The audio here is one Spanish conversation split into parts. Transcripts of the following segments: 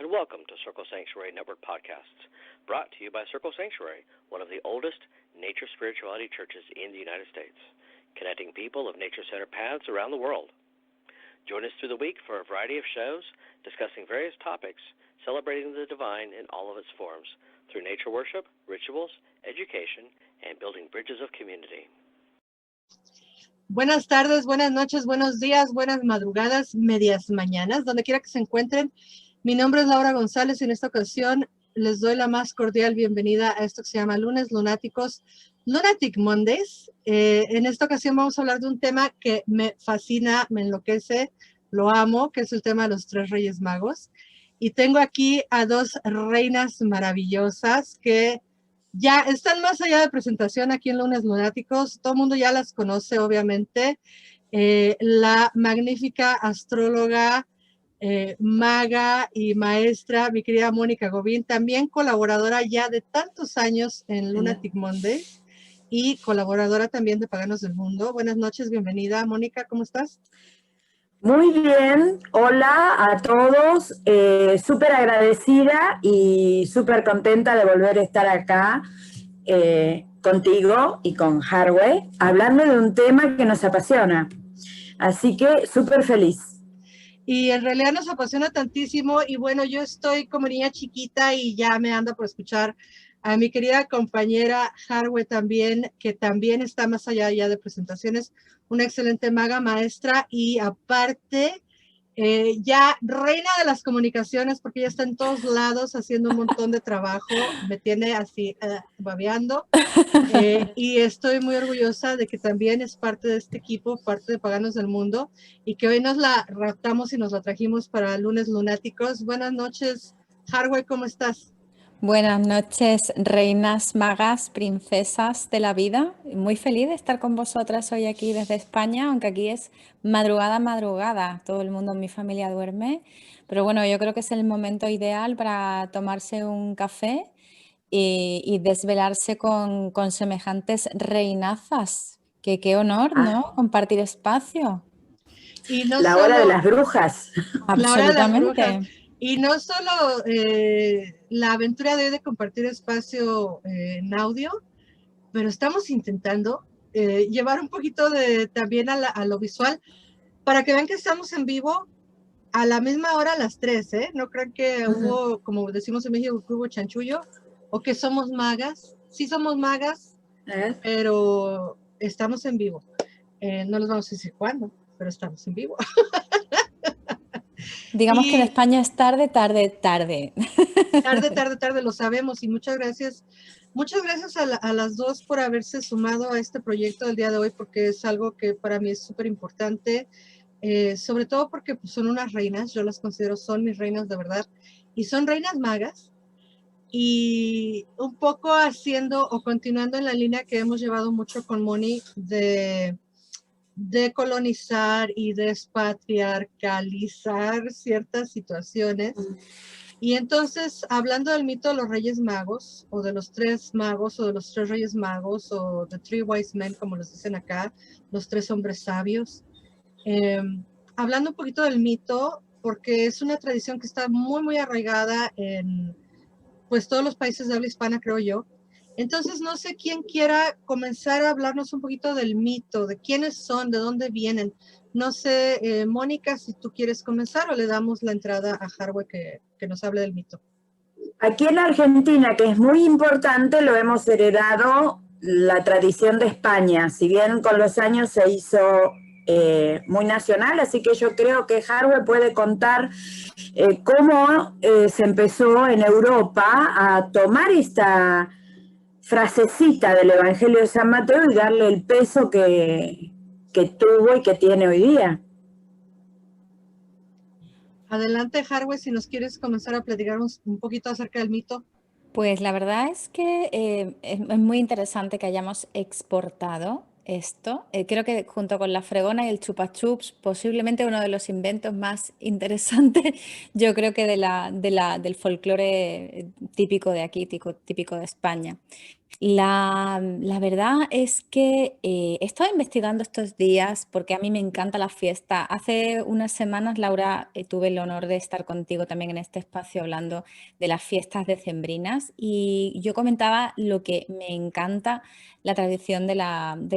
and welcome to Circle Sanctuary Network podcasts, brought to you by Circle Sanctuary, one of the oldest nature spirituality churches in the United States, connecting people of nature-centered paths around the world. Join us through the week for a variety of shows discussing various topics, celebrating the divine in all of its forms, through nature worship, rituals, education, and building bridges of community. Buenas tardes, buenas noches, buenos días, buenas madrugadas, medias mañanas, donde quiera que se encuentren. Mi nombre es Laura González y en esta ocasión les doy la más cordial bienvenida a esto que se llama Lunes Lunáticos, Lunatic Mondays. En esta ocasión vamos a hablar de un tema que me fascina, me enloquece, lo amo, que es el tema de los tres Reyes Magos. Y tengo aquí a dos reinas maravillosas que ya están más allá de presentación aquí en Lunes Lunáticos. Todo el mundo ya las conoce, obviamente. La magnífica astróloga, maga y maestra, mi querida Mónica Gobín, también colaboradora ya de tantos años en Lunatic Monday y colaboradora también de Paganos del Mundo. Buenas noches, bienvenida. Mónica, ¿cómo estás? Muy bien, hola a todos, súper agradecida y súper contenta de volver a estar acá contigo y con Harwe, hablando de un tema que nos apasiona, así que súper feliz. Y en realidad nos apasiona tantísimo y bueno, yo estoy como niña chiquita y ya me anda por escuchar a mi querida compañera Harwe también, que también está más allá ya de presentaciones, una excelente maga, maestra y aparte ya reina de las comunicaciones porque ya está en todos lados haciendo un montón de trabajo, me tiene así babeando y estoy muy orgullosa de que también es parte de este equipo, parte de Paganos del Mundo y que hoy nos la raptamos y nos la trajimos para Lunes Lunáticos. Buenas noches, Harwe, ¿cómo estás? Buenas noches, reinas, magas, princesas de la vida. Muy feliz de estar con vosotras hoy aquí desde España, aunque aquí es madrugada. Todo el mundo en mi familia duerme. Pero bueno, yo creo que es el momento ideal para tomarse un café y desvelarse con semejantes reinazas. Qué honor, ¿no? Compartir espacio. Y no la solo, hora de las brujas. La hora de las brujas. Absolutamente. Y no solo la aventura de hoy de compartir espacio en audio, pero estamos intentando llevar un poquito de también a lo visual para que vean que estamos en vivo a la misma hora a las 3, ¿eh? No crean que hubo, como decimos en México, que hubo chanchullo o que somos magas. Sí somos magas, pero estamos en vivo. No les vamos a decir cuándo, pero estamos en vivo. Digamos que en España es tarde. Tarde, lo sabemos y muchas gracias a las dos por haberse sumado a este proyecto del día de hoy porque es algo que para mí es súper importante, sobre todo porque pues, son unas reinas, yo las considero, son mis reinas de verdad y son reinas magas y un poco haciendo o continuando en la línea que hemos llevado mucho con Moni de colonizar y despatriarcalizar ciertas situaciones. Y entonces, hablando del mito de los Reyes Magos, o de los tres magos, o de los tres Reyes Magos, o The Three Wise Men, como les dicen acá, los tres hombres sabios, hablando un poquito del mito, porque es una tradición que está muy, muy arraigada en pues todos los países de habla hispana, creo yo. Entonces, no sé quién quiera comenzar a hablarnos un poquito del mito, de quiénes son, de dónde vienen. No sé, Mónica, si tú quieres comenzar o le damos la entrada a Harwe que nos hable del mito. Aquí en Argentina, que es muy importante, lo hemos heredado la tradición de España, si bien con los años se hizo muy nacional, así que yo creo que Harwe puede contar cómo se empezó en Europa a tomar esta frasecita del Evangelio de San Mateo y darle el peso que tuvo y que tiene hoy día. Adelante, Harwe, si nos quieres comenzar a platicar un poquito acerca del mito. Pues la verdad es que es muy interesante que hayamos exportado esto. Creo que junto con la fregona y el chupa chups, posiblemente uno de los inventos más interesantes, yo creo que del folclore típico de aquí, típico de España. La verdad es que he estado investigando estos días porque a mí me encanta la fiesta. Hace unas semanas, Laura, tuve el honor de estar contigo también en este espacio hablando de las fiestas decembrinas y yo comentaba lo que me encanta la tradición de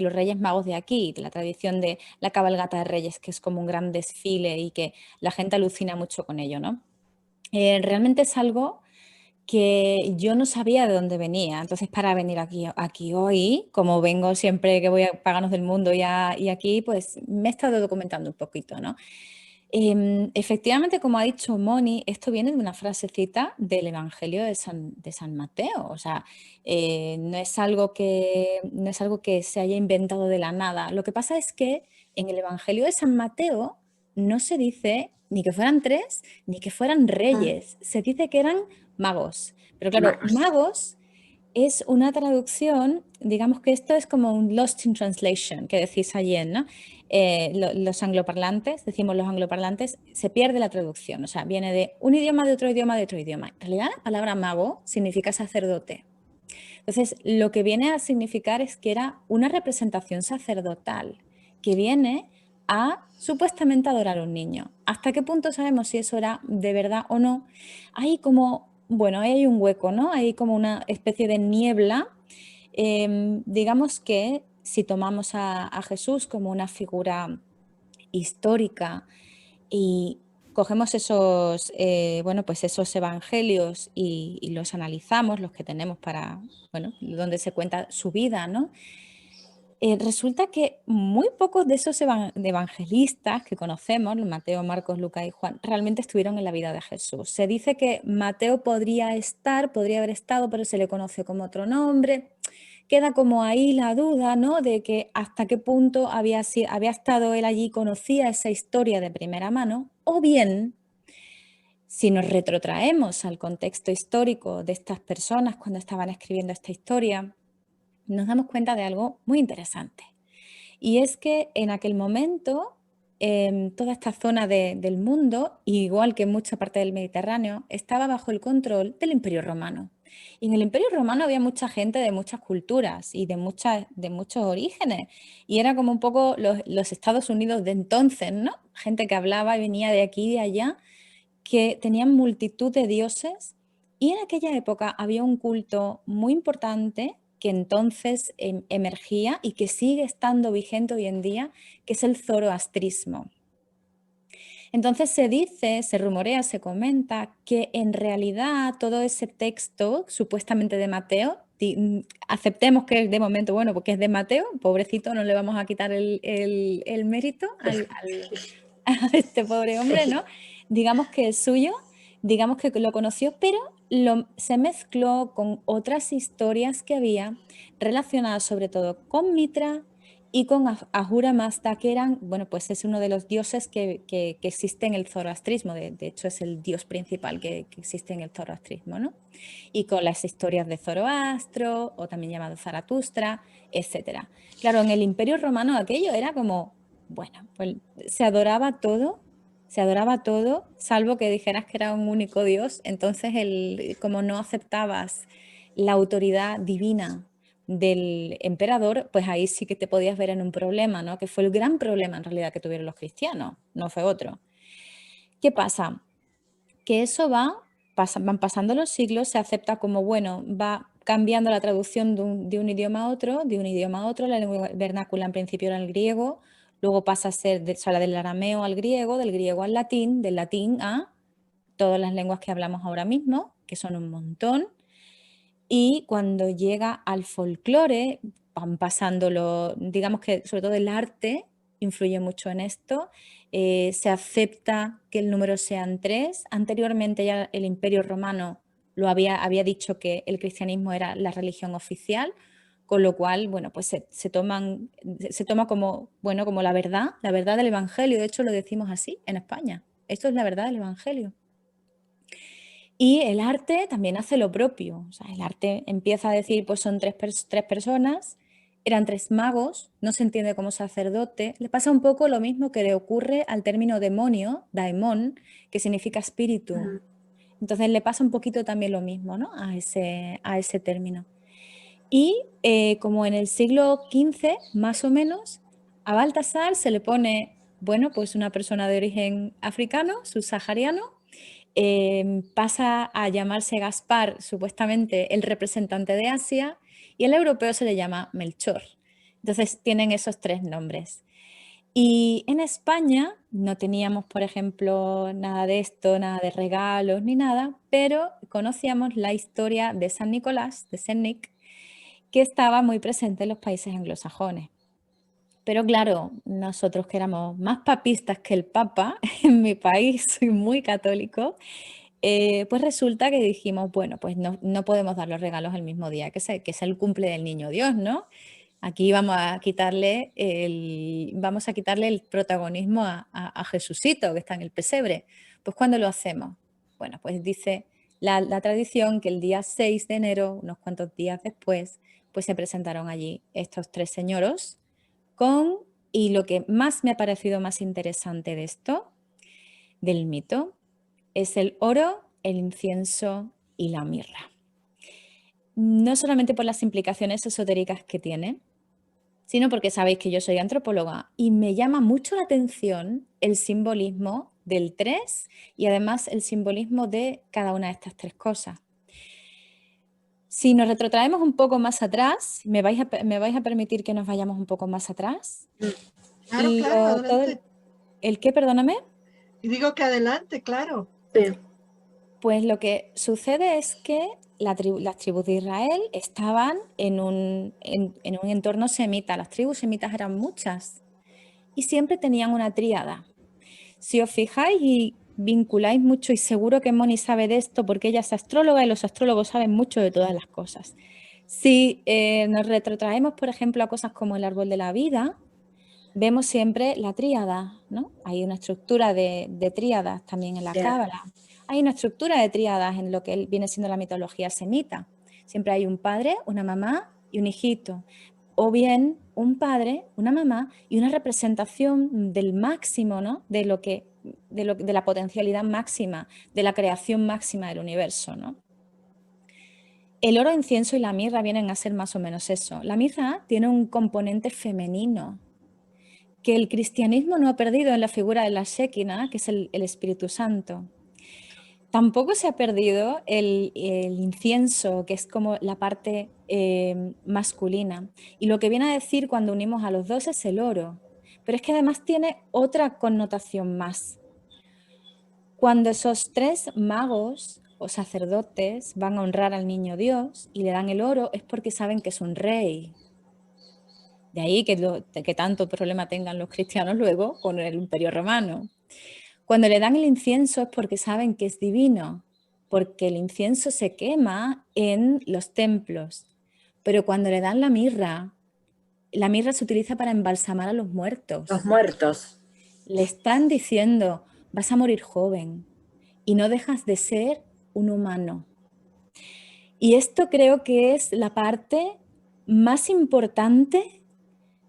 los Reyes Magos de aquí, de la tradición de la cabalgata de Reyes, que es como un gran desfile y que la gente alucina mucho con ello, ¿no? Realmente es algo que yo no sabía de dónde venía. Entonces, para venir aquí hoy, como vengo siempre que voy a Paganos del Mundo y aquí, pues me he estado documentando un poquito, ¿no? Efectivamente, como ha dicho Moni, esto viene de una frasecita del Evangelio de San Mateo. O sea, no es algo que se haya inventado de la nada. Lo que pasa es que en el Evangelio de San Mateo no se dice ni que fueran tres, ni que fueran reyes. Se dice que eran magos. Pero claro, Magos. magos es una traducción, digamos que esto es como un lost in translation, que decís ayer, ¿no? Los angloparlantes, decimos los angloparlantes, se pierde la traducción, o sea, viene de un idioma, de otro idioma, de otro idioma. En realidad, la palabra mago significa sacerdote. Entonces, lo que viene a significar es que era una representación sacerdotal que viene a supuestamente adorar a un niño. ¿Hasta qué punto sabemos si eso era de verdad o no? Hay como, bueno, ahí hay un hueco, ¿no? Hay como una especie de niebla. Digamos que si tomamos a Jesús como una figura histórica y cogemos bueno, pues esos evangelios y los analizamos, los que tenemos para, bueno, donde se cuenta su vida, ¿no? Resulta que muy pocos de esos evangelistas que conocemos, Mateo, Marcos, Lucas y Juan, realmente estuvieron en la vida de Jesús. Se dice que Mateo podría haber estado, pero se le conoce como otro nombre. Queda como ahí la duda, ¿no? De que hasta qué punto había estado él allí, conocía esa historia de primera mano, o bien, si nos retrotraemos al contexto histórico de estas personas cuando estaban escribiendo esta historia, nos damos cuenta de algo muy interesante. Y es que en aquel momento, toda esta zona del mundo, igual que mucha parte del Mediterráneo, estaba bajo el control del Imperio Romano. Y en el Imperio Romano había mucha gente de muchas culturas y de muchos orígenes. Y era como un poco los Estados Unidos de entonces, ¿no? Gente que hablaba y venía de aquí y de allá, que tenían multitud de dioses. Y en aquella época había un culto muy importante que entonces emergía y que sigue estando vigente hoy en día, que es el zoroastrismo. Entonces se dice, se rumorea, se comenta que en realidad todo ese texto supuestamente de Mateo, aceptemos que es de momento, bueno, porque es de Mateo, pobrecito, no le vamos a quitar el mérito a este pobre hombre, ¿no? Digamos que es suyo, digamos que lo conoció, pero se mezcló con otras historias que había relacionadas sobre todo con Mitra y con Ahura Mazda, que eran, bueno, pues es uno de los dioses que existe en el zoroastrismo, de hecho es el dios principal que existe en el zoroastrismo, ¿no? Y con las historias de Zoroastro, o también llamado Zaratustra, etc. Claro, en el Imperio Romano aquello era como, bueno, pues se adoraba todo, salvo que dijeras que era un único dios, entonces como no aceptabas la autoridad divina del emperador, pues ahí sí que te podías ver en un problema, ¿no? Que fue el gran problema en realidad que tuvieron los cristianos, no fue otro. ¿Qué pasa? Que eso van pasando los siglos, se acepta como, bueno, va cambiando la traducción de un idioma a otro, la lengua vernácula en principio era el griego, luego pasa a ser del arameo al griego, del griego al latín, del latín a todas las lenguas que hablamos ahora mismo, que son un montón. Y cuando llega al folclore, van pasándolo, digamos que sobre todo el arte influye mucho en esto, se acepta que el número sean 3. Anteriormente ya el Imperio Romano había dicho que el cristianismo era la religión oficial, con lo cual, bueno, pues se toma como, bueno, como la verdad del Evangelio. De hecho, lo decimos así en España. Esto es la verdad del Evangelio. Y el arte también hace lo propio. O sea, el arte empieza a decir, pues son tres personas, eran 3 magos, no se entiende como sacerdote. Le pasa un poco lo mismo que le ocurre al término demonio, daimon, que significa espíritu. Entonces le pasa un poquito también lo mismo, ¿no? A ese término. Y como en el siglo XV, más o menos, a Baltasar se le pone, bueno, pues una persona de origen africano, subsahariano, pasa a llamarse Gaspar, supuestamente el representante de Asia, y el europeo se le llama Melchor. Entonces tienen esos tres nombres. Y en España no teníamos, por ejemplo, nada de esto, nada de regalos ni nada, pero conocíamos la historia de San Nicolás, de Saint Nick, que estaba muy presente en los países anglosajones. Pero claro, nosotros que éramos más papistas que el Papa, en mi país soy muy católico, pues resulta que dijimos, bueno, pues no podemos dar los regalos el mismo día, que es el cumple del Niño Dios, ¿no? Aquí vamos a quitarle el protagonismo a Jesucito, que está en el pesebre. Pues ¿cuándo lo hacemos? Bueno, pues dice la tradición que el día 6 de enero, unos cuantos días después, pues se presentaron allí estos tres señoros y lo que más me ha parecido más interesante de esto, del mito, es el oro, el incienso y la mirra. No solamente por las implicaciones esotéricas que tiene, sino porque sabéis que yo soy antropóloga y me llama mucho la atención el simbolismo del 3 y además el simbolismo de cada una de estas tres cosas. Si nos retrotraemos un poco más atrás, ¿me vais a permitir que nos vayamos un poco más atrás? Claro, claro, adelante. ¿El qué, perdóname? Y digo que adelante, claro. Sí. Pues lo que sucede es que las tribus de Israel estaban en un entorno semita. Las tribus semitas eran muchas y siempre tenían una tríada. Si os fijáis y vinculáis mucho, y seguro que Moni sabe de esto porque ella es astróloga y los astrólogos saben mucho de todas las cosas. Si nos retrotraemos, por ejemplo, a cosas como el árbol de la vida, vemos siempre la tríada, ¿no? Hay una estructura de tríadas también en la Cábala. Hay una estructura de tríadas en lo que viene siendo la mitología semita. Siempre hay un padre, una mamá y un hijito. O bien un padre, una mamá y una representación del máximo, ¿no? de la potencialidad máxima, de la creación máxima del universo, ¿no? El oro, incienso y la mirra vienen a ser más o menos eso. La mirra tiene un componente femenino que el cristianismo no ha perdido en la figura de la Shekinah, que es el Espíritu Santo. Tampoco se ha perdido el incienso, que es como la parte masculina. Y lo que viene a decir cuando unimos a los dos es el oro. Pero es que además tiene otra connotación más. Cuando esos tres magos o sacerdotes van a honrar al niño Dios y le dan el oro, es porque saben que es un rey. De ahí que tanto problema tengan los cristianos luego con el Imperio Romano. Cuando le dan el incienso es porque saben que es divino, porque el incienso se quema en los templos. Pero cuando le dan la mirra se utiliza para embalsamar a los muertos. Los muertos. Le están diciendo, vas a morir joven y no dejas de ser un humano. Y esto creo que es la parte más importante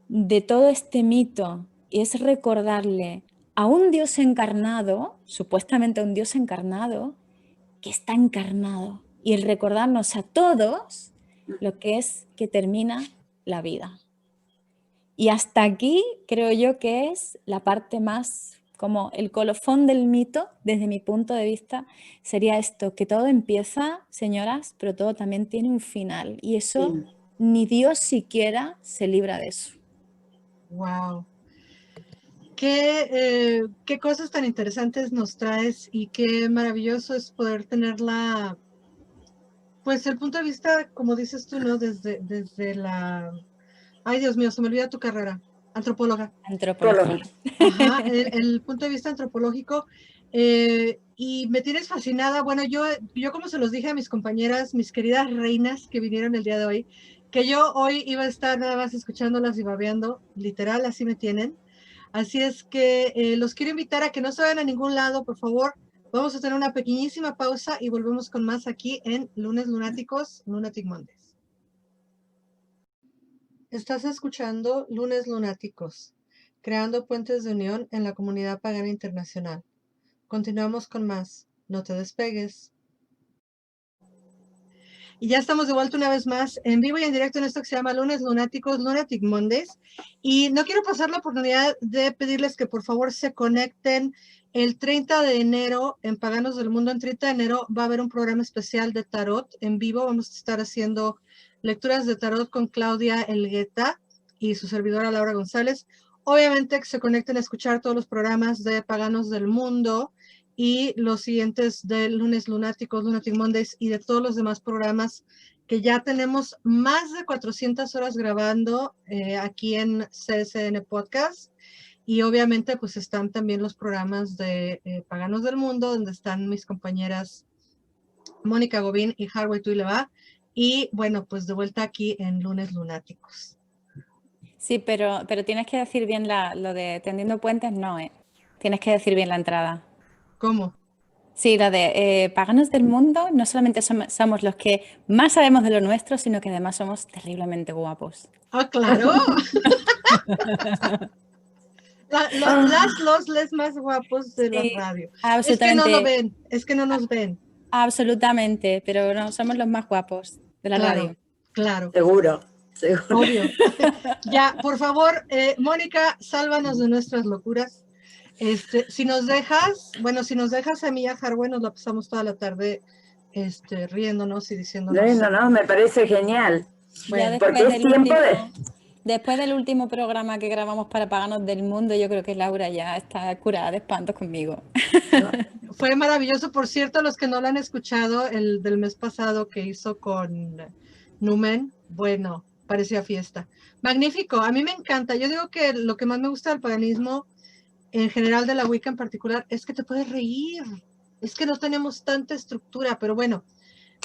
de todo este mito, y es recordarle a un Dios encarnado, supuestamente a un Dios encarnado, que está encarnado, y el recordarnos a todos lo que es que termina la vida. Y hasta aquí creo yo que es la parte más, como el colofón del mito, desde mi punto de vista, sería esto, que todo empieza, señoras, pero todo también tiene un final, y eso ni Dios siquiera se libra de eso. Wow. Qué cosas tan interesantes nos traes y qué maravilloso es poder tenerla, pues el punto de vista, como dices tú, ¿no? Desde la... Ay, Dios mío, se me olvida tu carrera. Antropóloga. Antropología. Ajá, el punto de vista antropológico. Y me tienes fascinada. Bueno, yo como se los dije a mis compañeras, mis queridas reinas que vinieron el día de hoy, que yo hoy iba a estar nada más escuchándolas y babeando, literal, así me tienen. Así es que los quiero invitar a que no se vayan a ningún lado, por favor. Vamos a tener una pequeñísima pausa y volvemos con más aquí en Lunes Lunáticos, Lunatic Mondays. Estás escuchando Lunes Lunáticos, creando puentes de unión en la comunidad pagana internacional. Continuamos con más. No te despegues. Y ya estamos de vuelta una vez más en vivo y en directo en esto que se llama Lunes Lunáticos, Lunatic Mondays. Y no quiero pasar la oportunidad de pedirles que por favor se conecten el 30 de enero en Paganos del Mundo. En 30 de enero va a haber un programa especial de tarot en vivo. Vamos a estar haciendo lecturas de tarot con Claudia Elgueta y su servidora Laura González. Obviamente que se conecten a escuchar todos los programas de Paganos del Mundo y los siguientes de Lunes Lunáticos, Lunatic Mondays y de todos los demás programas que ya tenemos más de 400 horas grabando aquí en CSN Podcast. Y obviamente pues están también los programas de Paganos del Mundo, donde están mis compañeras Mónica Gobín y Harway Tuileva. Y bueno, pues de vuelta aquí en Lunes Lunáticos. Sí, pero tienes que decir bien lo de tendiendo puentes, no, Tienes que decir bien la entrada. ¿Cómo? Sí, lo de Paganos del Mundo, no solamente somos los que más sabemos de lo nuestro, sino que además somos terriblemente guapos. ¡Ah, claro! Los más guapos de la radio. Es que no lo ven, es que no nos ven. Absolutamente, pero no, somos los más guapos de la radio. Claro. Seguro. Obvio. Ya, por favor, Mónica, sálvanos de nuestras locuras. Si nos dejas a mí y a Harway, nos la pasamos toda la tarde riéndonos y diciéndonos. Riéndonos, me parece genial. Bueno, porque es tiempo después del último programa que grabamos para Paganos del Mundo, yo creo que Laura ya está curada de espantos conmigo. Fue maravilloso. Por cierto, los que no lo han escuchado, el del mes pasado que hizo con Numen, bueno, parecía fiesta. Magnífico, a mí me encanta. Yo digo que lo que más me gusta del paganismo, en general de la Wicca en particular, es que te puedes reír. Es que no tenemos tanta estructura, pero bueno,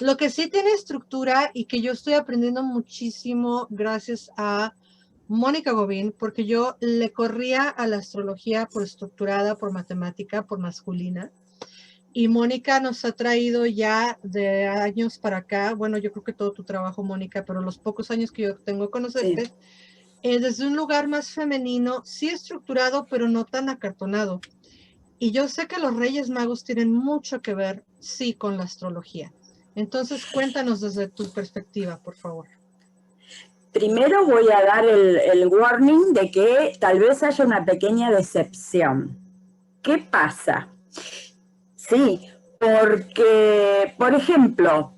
lo que sí tiene estructura y que yo estoy aprendiendo muchísimo gracias a Mónica Gobín, porque yo le corría a la astrología por estructurada, por matemática, por masculina. Y Mónica nos ha traído ya de años para acá, bueno, yo creo que todo tu trabajo, Mónica, pero los pocos años que yo tengo conocerte, desde un lugar más femenino, sí estructurado, pero no tan acartonado. Y yo sé que los Reyes Magos tienen mucho que ver, sí, con la astrología. Entonces, cuéntanos desde tu perspectiva, por favor. Primero voy a dar el warning de que tal vez haya una pequeña decepción. ¿Qué pasa? Sí, porque, por ejemplo,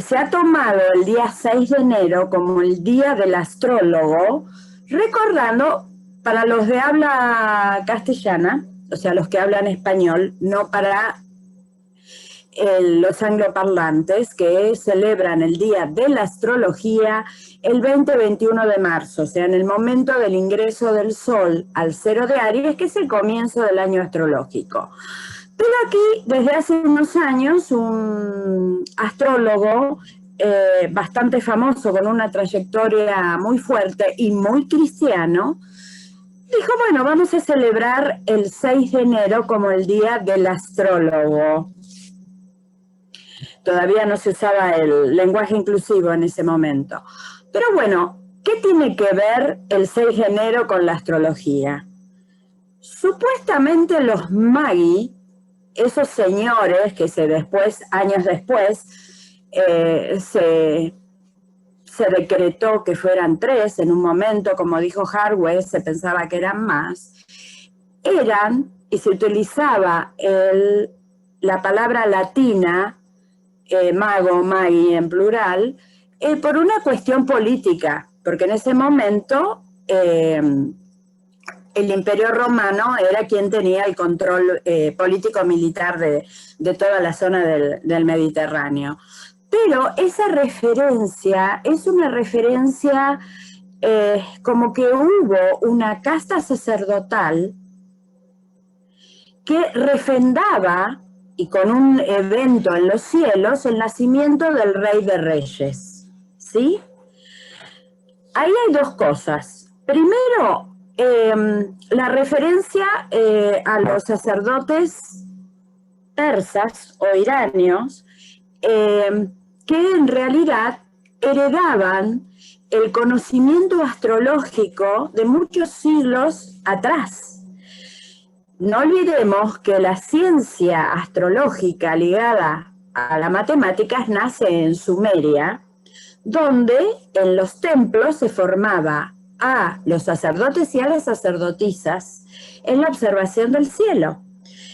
se ha tomado el día 6 de enero como el día del astrólogo, recordando para los de habla castellana, o sea, los que hablan español, no para los angloparlantes, que celebran el día de la astrología el 20-21 de marzo, o sea, en el momento del ingreso del Sol al cero de Aries, que es el comienzo del año astrológico. Pero aquí, desde hace unos años, un astrólogo bastante famoso, con una trayectoria muy fuerte y muy cristiano, dijo, bueno, vamos a celebrar el 6 de enero como el día del astrólogo. Todavía no se usaba el lenguaje inclusivo en ese momento. Pero bueno, ¿qué tiene que ver el 6 de enero con la astrología? Supuestamente los magi, esos señores que años después, se decretó que fueran 3 en un momento, como dijo Harway, se pensaba que eran más, y se utilizaba la palabra latina, mago, magi en plural, por una cuestión política, porque en ese momento el Imperio Romano era quien tenía el control político-militar de toda la zona del Mediterráneo. Pero esa referencia es una referencia como que hubo una casta sacerdotal que refrendaba, y con un evento en los cielos, el nacimiento del Rey de Reyes, ¿sí? Ahí hay dos cosas. Primero, la referencia a los sacerdotes persas o iranios, que en realidad heredaban el conocimiento astrológico de muchos siglos atrás. No olvidemos que la ciencia astrológica ligada a las matemáticas nace en Sumeria, donde en los templos se formaba a los sacerdotes y a las sacerdotisas en la observación del cielo.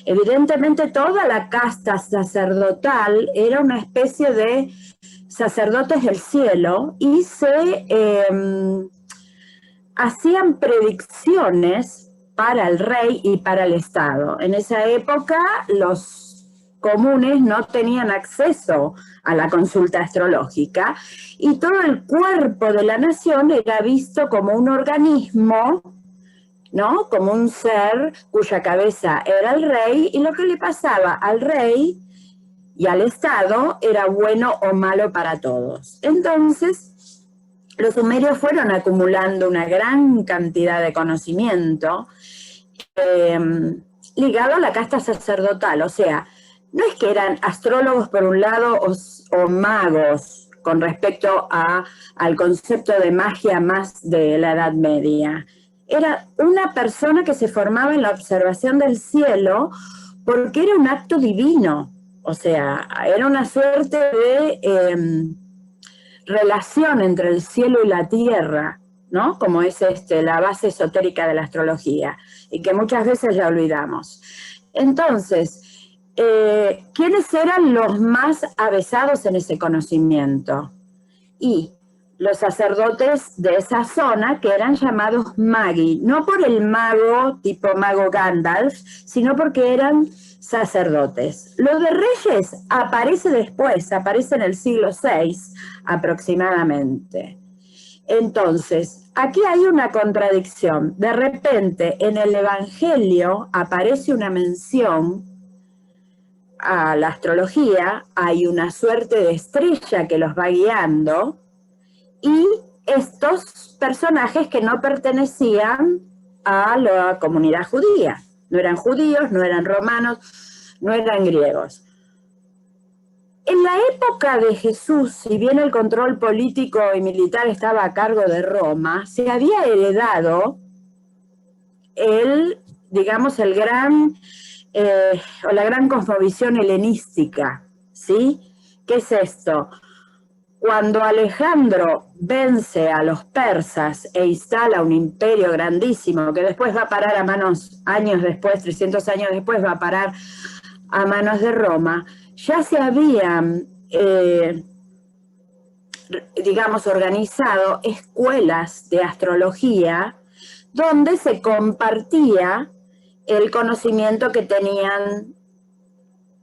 Evidentemente toda la casta sacerdotal era una especie de sacerdotes del cielo y se hacían predicciones para el rey y para el Estado. En esa época los comunes no tenían acceso a la consulta astrológica y todo el cuerpo de la nación era visto como un organismo, ¿no? Como un ser cuya cabeza era el rey, y lo que le pasaba al rey y al Estado era bueno o malo para todos. Entonces, los sumerios fueron acumulando una gran cantidad de conocimiento ligado a la casta sacerdotal. O sea, no es que eran astrólogos por un lado o magos con respecto al concepto de magia más de la Edad Media. Era una persona que se formaba en la observación del cielo porque era un acto divino. O sea, era una suerte de relación entre el cielo y la tierra, ¿no? Como es la base esotérica de la astrología, y que muchas veces la olvidamos. Entonces, ¿quiénes eran los más avesados en ese conocimiento? Y los sacerdotes de esa zona, que eran llamados magi, no por el mago tipo mago Gandalf, sino porque eran sacerdotes. Lo de reyes aparece después, aparece en el siglo VI aproximadamente. Entonces, aquí hay una contradicción. De repente, en el Evangelio aparece una mención a la astrología, hay una suerte de estrella que los va guiando, y estos personajes que no pertenecían a la comunidad judía. No eran judíos, no eran romanos, no eran griegos. En la época de Jesús, si bien el control político y militar estaba a cargo de Roma, se había heredado la gran cosmovisión helenística, ¿sí? ¿Qué es esto? Cuando Alejandro vence a los persas e instala un imperio grandísimo, que después va a parar a manos, años después, 300 años después, va a parar a manos de Roma, ya se habían, organizado escuelas de astrología donde se compartía el conocimiento que tenían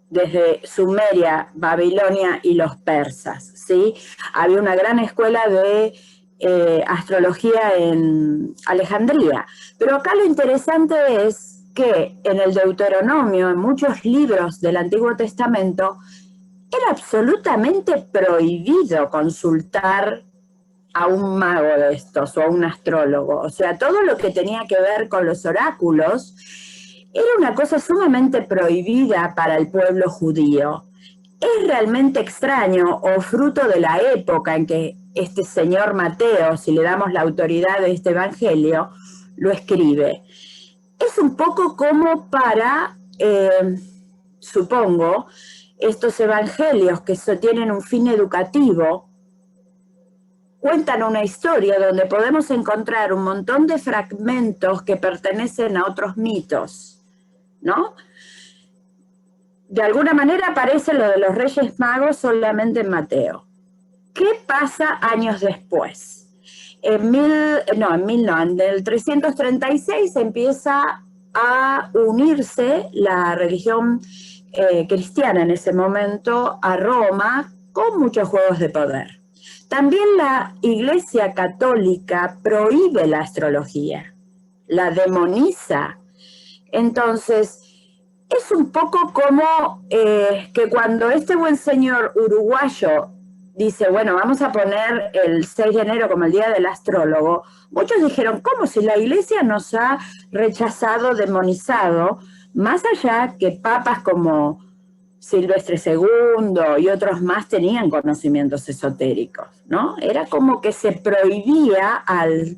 desde Sumeria, Babilonia y los persas, ¿sí? Había una gran escuela de astrología en Alejandría. Pero acá lo interesante es que en el Deuteronomio, en muchos libros del Antiguo Testamento, era absolutamente prohibido consultar a un mago de estos o a un astrólogo. O sea, todo lo que tenía que ver con los oráculos era una cosa sumamente prohibida para el pueblo judío. Es realmente extraño, o fruto de la época en que este señor Mateo, si le damos la autoridad de este evangelio, lo escribe. Es un poco como para, supongo, estos evangelios que tienen un fin educativo, cuentan una historia donde podemos encontrar un montón de fragmentos que pertenecen a otros mitos, ¿no? De alguna manera aparece lo de los Reyes Magos solamente en Mateo. ¿Qué pasa años después? En el 336 empieza a unirse la religión cristiana en ese momento a Roma, con muchos juegos de poder. También la Iglesia Católica prohíbe la astrología, la demoniza. Entonces, es un poco como que cuando este buen señor uruguayo dice, bueno, vamos a poner el 6 de enero como el Día del Astrólogo, muchos dijeron, ¿cómo si la Iglesia nos ha rechazado, demonizado? Más allá que papas como Silvestre II y otros más tenían conocimientos esotéricos, ¿no? Era como que se prohibía al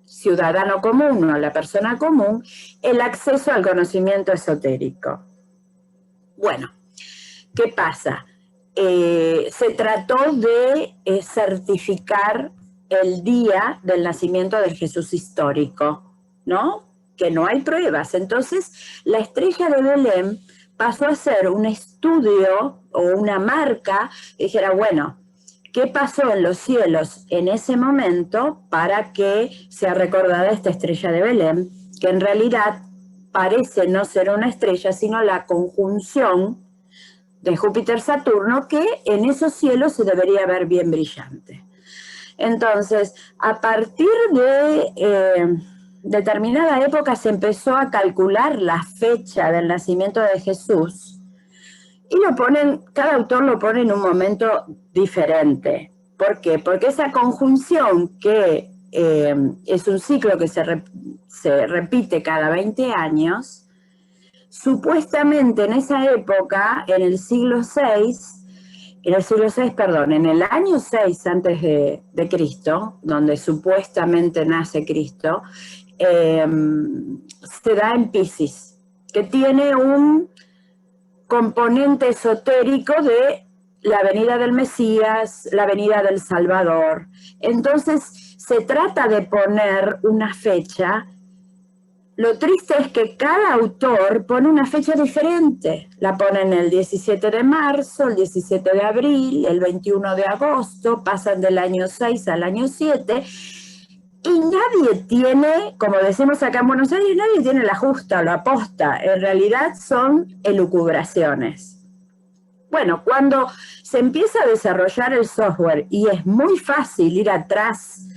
ciudadano común o a la persona común el acceso al conocimiento esotérico. Bueno, ¿Qué pasa? Se trató de certificar el día del nacimiento del Jesús histórico, ¿no? Que no hay pruebas. Entonces, la estrella de Belén pasó a ser un estudio o una marca que dijera, bueno, ¿qué pasó en los cielos en ese momento para que sea recordada esta estrella de Belén? Que en realidad parece no ser una estrella, sino la conjunción de Júpiter-Saturno, que en esos cielos se debería ver bien brillante. Entonces, a partir de determinada época se empezó a calcular la fecha del nacimiento de Jesús, y cada autor lo pone en un momento diferente. ¿Por qué? Porque esa conjunción que es un ciclo que se repite cada 20 años, supuestamente en esa época, en el año 6 antes de Cristo, donde supuestamente nace Cristo, se da en Piscis, que tiene un componente esotérico de la venida del Mesías, la venida del Salvador. Entonces, se trata de poner una fecha. Lo triste es que cada autor pone una fecha diferente. La ponen el 17 de marzo, el 17 de abril, el 21 de agosto, pasan del año 6 al año 7, y nadie tiene, como decimos acá en Buenos Aires, nadie tiene la justa o la posta. En realidad son elucubraciones. Bueno, cuando se empieza a desarrollar el software y es muy fácil ir atrás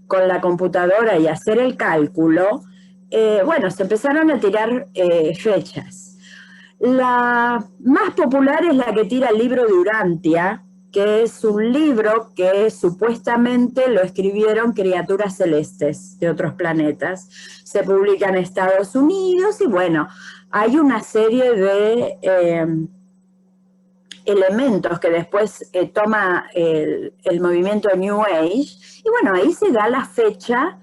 con la computadora y hacer el cálculo, se empezaron a tirar fechas. La más popular es la que tira el libro de Urantia, que es un libro que supuestamente lo escribieron criaturas celestes de otros planetas. Se publica en Estados Unidos y bueno, hay una serie de elementos que después toma el movimiento New Age, y bueno, ahí se da la fecha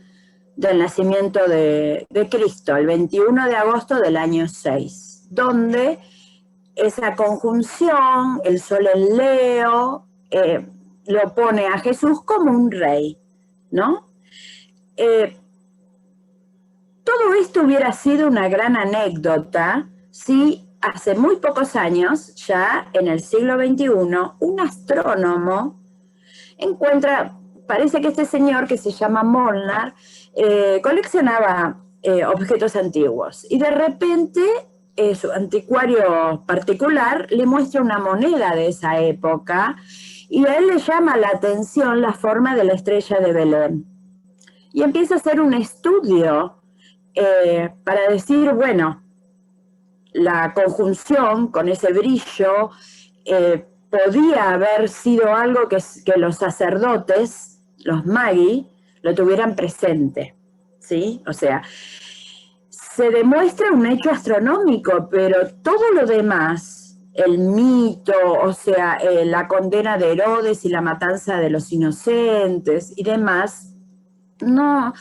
del nacimiento de Cristo, el 21 de agosto del año 6, donde esa conjunción, el sol en Leo, lo pone a Jesús como un rey, ¿no? Todo esto hubiera sido una gran anécdota si hace muy pocos años, ya en el siglo XXI, un astrónomo parece que este señor que se llama Molnar, coleccionaba objetos antiguos, y de repente su anticuario particular le muestra una moneda de esa época, y a él le llama la atención la forma de la estrella de Belén. Y empieza a hacer un estudio para decir, bueno, la conjunción con ese brillo podía haber sido algo que los sacerdotes, los magi, lo tuvieran presente, ¿sí? O sea, se demuestra un hecho astronómico, pero todo lo demás, el mito, o sea, la condena de Herodes y la matanza de los inocentes y demás, no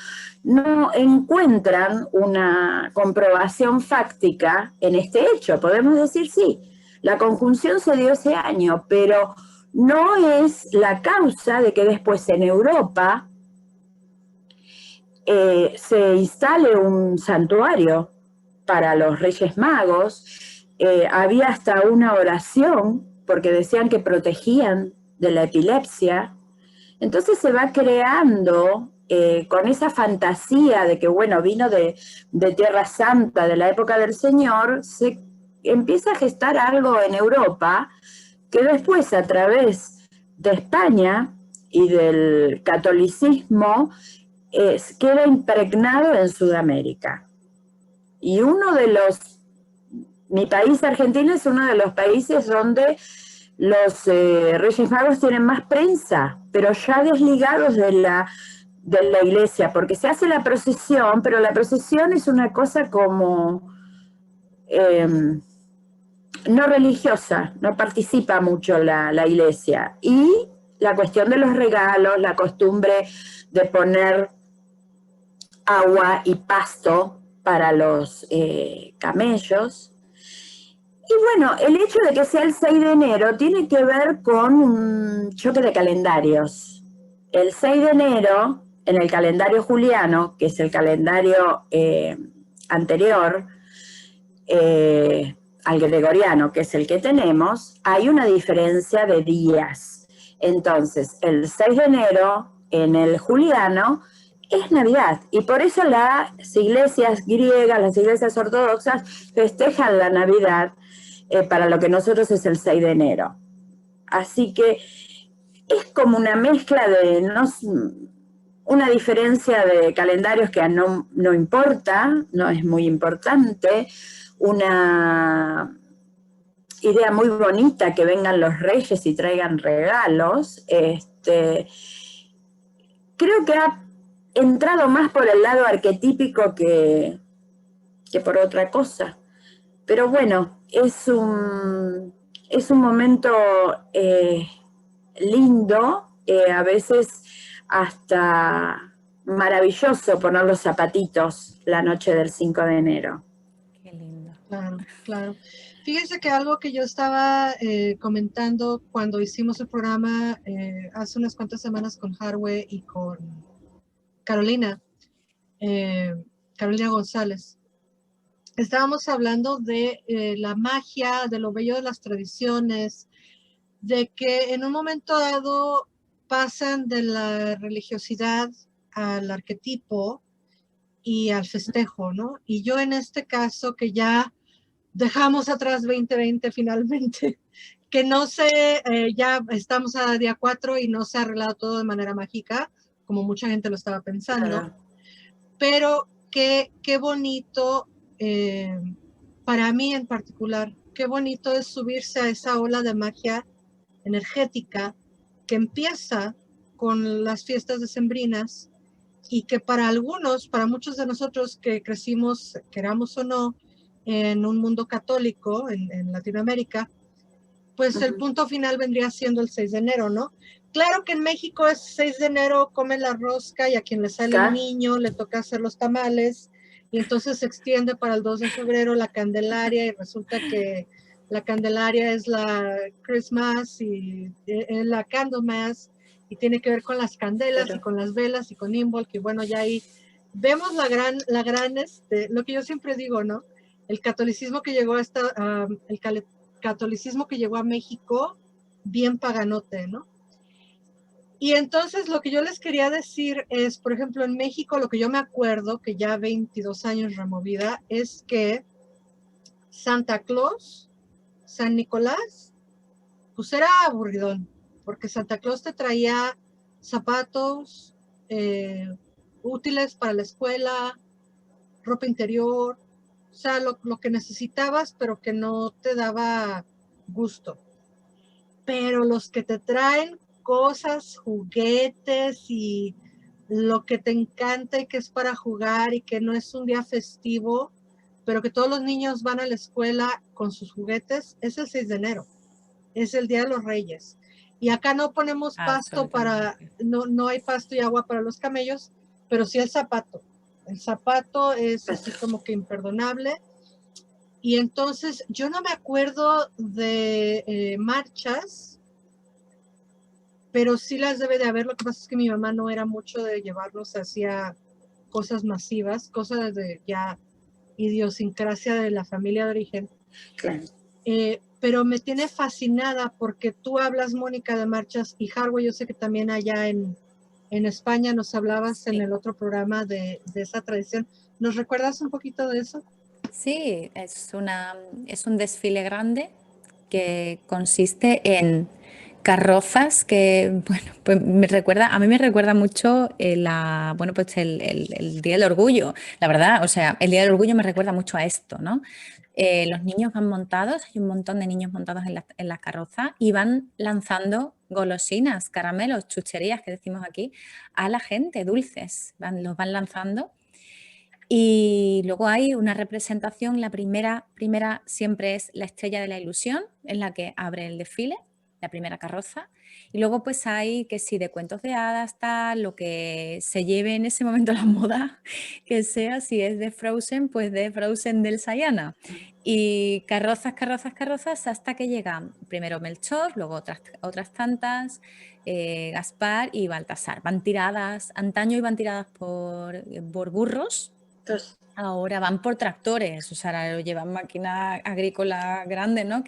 encuentran una comprobación fáctica en este hecho. Podemos decir, sí, la conjunción se dio ese año, pero no es la causa de que después en Europa se instale un santuario para los Reyes Magos. Había hasta una oración, porque decían que protegían de la epilepsia. Entonces se va creando con esa fantasía de que, bueno, vino de Tierra Santa, de la época del Señor, se empieza a gestar algo en Europa que después, a través de España y del catolicismo, queda impregnado en Sudamérica. Y mi país, Argentina, es uno de los países donde los Reyes Magos tienen más prensa, pero ya desligados de la iglesia, porque se hace la procesión, pero la procesión es una cosa como no religiosa, no participa mucho la iglesia. Y la cuestión de los regalos, la costumbre de poner agua y pasto para los camellos, Y bueno, el hecho de que sea el 6 de enero tiene que ver con un choque de calendarios. El 6 de enero, en el calendario juliano, que es el calendario anterior al gregoriano, que es el que tenemos, hay una diferencia de días. Entonces, el 6 de enero, en el juliano, es Navidad. Y por eso las iglesias griegas, las iglesias ortodoxas, festejan la Navidad para lo que nosotros es el 6 de enero. Así que es como una mezcla de una diferencia de calendarios que no importa, no es muy importante, una idea muy bonita que vengan los reyes y traigan regalos. Creo que ha entrado más por el lado arquetípico que por otra cosa. Pero bueno, es un momento lindo, a veces hasta maravilloso poner los zapatitos la noche del 5 de enero. Qué lindo. Claro, claro. Fíjense que algo que yo estaba comentando cuando hicimos el programa hace unas cuantas semanas con Harwe y con Carolina, Carolina González. Estábamos hablando de la magia, de lo bello de las tradiciones, de que en un momento dado pasan de la religiosidad al arquetipo y al festejo, ¿no? Y yo en este caso que ya dejamos atrás 2020 finalmente, que no sé, ya estamos a día 4 y no se ha arreglado todo de manera mágica, como mucha gente lo estaba pensando, Claro. pero qué bonito, para mí en particular, qué bonito es subirse a esa ola de magia energética que empieza con las fiestas decembrinas y que para algunos, para muchos de nosotros que crecimos, queramos o no, en un mundo católico en Latinoamérica, pues el punto final vendría siendo el 6 de enero, ¿no? Claro que en México es 6 de enero, come la rosca y a quien le sale un niño le toca hacer los tamales y entonces se extiende para el 2 de febrero la Candelaria y resulta que la Candelaria es la Christmas y la Candlemas y tiene que ver con las candelas y con las velas y con Imbolc y bueno, ya ahí vemos la gran lo que yo siempre digo, ¿no? El catolicismo que llegó a catolicismo que llegó a México bien paganote, ¿no? Y entonces lo que yo les quería decir es, por ejemplo, en México lo que yo me acuerdo, que ya 22 años removida, es que Santa Claus, San Nicolás, pues era aburridón, porque Santa Claus te traía zapatos, útiles para la escuela, ropa interior, o sea, lo que necesitabas, pero que no te daba gusto. Pero los que te traen cosas, juguetes y lo que te encanta y que es para jugar y que no es un día festivo, pero que todos los niños van a la escuela con sus juguetes, es el 6 de enero, es el Día de los Reyes. Y acá no ponemos pasto no hay pasto y agua para los camellos, pero sí el zapato. El zapato es así como que imperdonable. Y entonces yo no me acuerdo de marchas, pero sí las debe de haber. Lo que pasa es que mi mamá no era mucho de llevarlos hacia cosas masivas, cosas de ya idiosincrasia de la familia de origen. Claro. Pero me tiene fascinada porque tú hablas, Mónica, de marchas y Harwe, yo sé que también allá en España nos hablabas en el otro programa de esa tradición. ¿Nos recuerdas un poquito de eso? Sí, es un desfile grande que consiste en carrozas que, bueno, pues a mí me recuerda mucho el Día del Orgullo, la verdad, o sea, el Día del Orgullo me recuerda mucho a esto, ¿no? Los niños van montados, hay un montón de niños montados en las carrozas y van lanzando golosinas, caramelos, chucherías que decimos aquí, a la gente, dulces, los van lanzando. Y luego hay una representación, la primera siempre es la Estrella de la Ilusión, en la que abre el desfile. la primera carroza. Y luego pues hay que si de cuentos de hadas, tal, lo que se lleve en ese momento la moda, que sea, si es de Frozen, pues de Frozen del Sayana. Y carrozas, carrozas, carrozas, hasta que llegan primero Melchor, luego otras tantas, Gaspar y Baltasar. Van tiradas, antaño iban tiradas por burros, ahora van por tractores, o sea, ahora lo llevan máquina agrícola grande, ¿no?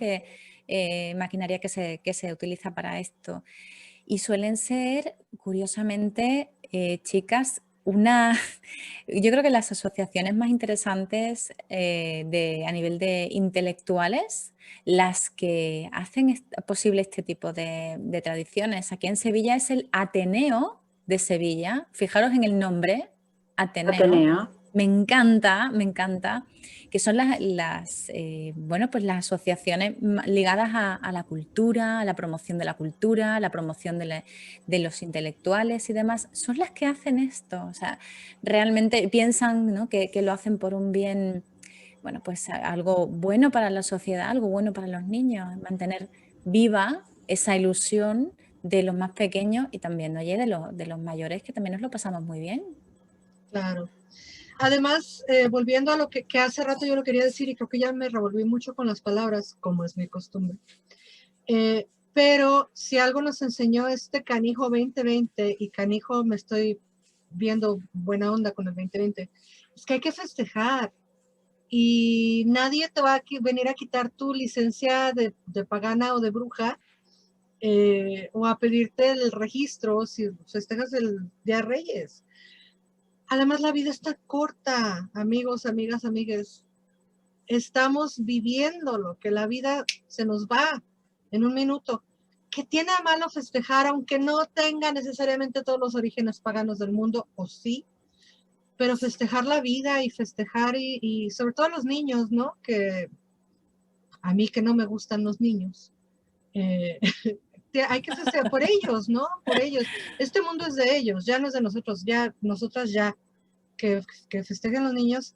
Maquinaria que se utiliza para esto. Y suelen ser, curiosamente, chicas, yo creo que las asociaciones más interesantes a nivel de intelectuales, las que hacen posible este tipo de tradiciones. Aquí en Sevilla es el Ateneo de Sevilla. Fijaros en el nombre, Ateneo. Me encanta, que son pues las asociaciones ligadas a la cultura, a la promoción de la cultura, a la promoción de los intelectuales y demás. Son las que hacen esto. O sea, realmente piensan, ¿no?, que lo hacen por un bien, bueno, pues algo bueno para la sociedad, algo bueno para los niños, mantener viva esa ilusión de los más pequeños y también, oye, de los mayores, que también nos lo pasamos muy bien. Claro. Además, volviendo a lo que hace rato yo lo quería decir, y creo que ya me revolví mucho con las palabras, como es mi costumbre. Pero si algo nos enseñó este canijo 2020, y canijo me estoy viendo buena onda con el 2020, es que hay que festejar. Y nadie te va a venir a quitar tu licencia de pagana o de bruja, o a pedirte el registro si festejas el Día de Reyes. Además, la vida está corta, amigos, amigas, amigues. Estamos viviéndolo, que la vida se nos va en un minuto. ¿Qué tiene de malo festejar, aunque no tenga necesariamente todos los orígenes paganos del mundo, o sí? Pero festejar la vida y festejar, y sobre todo a los niños, ¿no? Que a mí que no me gustan los niños. Hay que festejar por ellos, ¿no? Por ellos. Este mundo es de ellos, ya no es de nosotros, ya nosotras ya. Que festejen los niños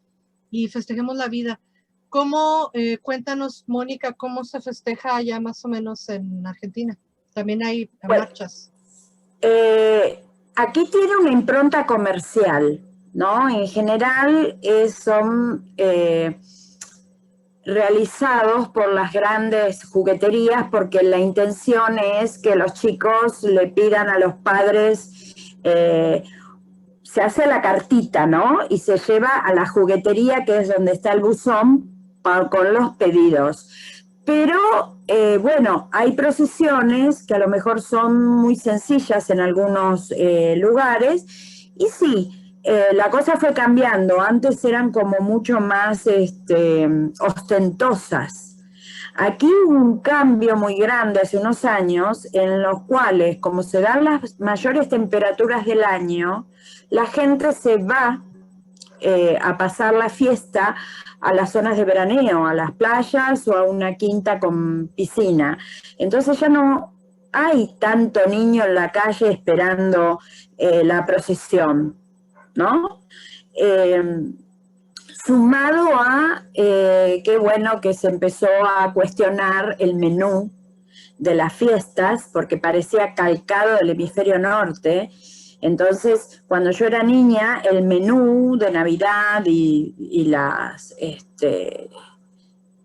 y festejemos la vida. ¿Cómo, cuéntanos, Mónica, cómo se festeja allá más o menos en Argentina? También hay marchas. Aquí tiene una impronta comercial, ¿no? En general son realizados por las grandes jugueterías, porque la intención es que los chicos le pidan a los padres, se hace la cartita, ¿no? Y se lleva a la juguetería, que es donde está el buzón, con los pedidos. Pero, bueno, hay procesiones que a lo mejor son muy sencillas en algunos lugares, y sí, la cosa fue cambiando. Antes eran como mucho más ostentosas. Aquí hubo un cambio muy grande hace unos años, en los cuales, como se dan las mayores temperaturas del año, la gente se va a pasar la fiesta a las zonas de veraneo, a las playas o a una quinta con piscina. Entonces ya no hay tanto niño en la calle esperando la procesión, ¿no? Sumado a qué bueno que se empezó a cuestionar el menú de las fiestas, porque parecía calcado del hemisferio norte. Entonces, cuando yo era niña, el menú de Navidad y las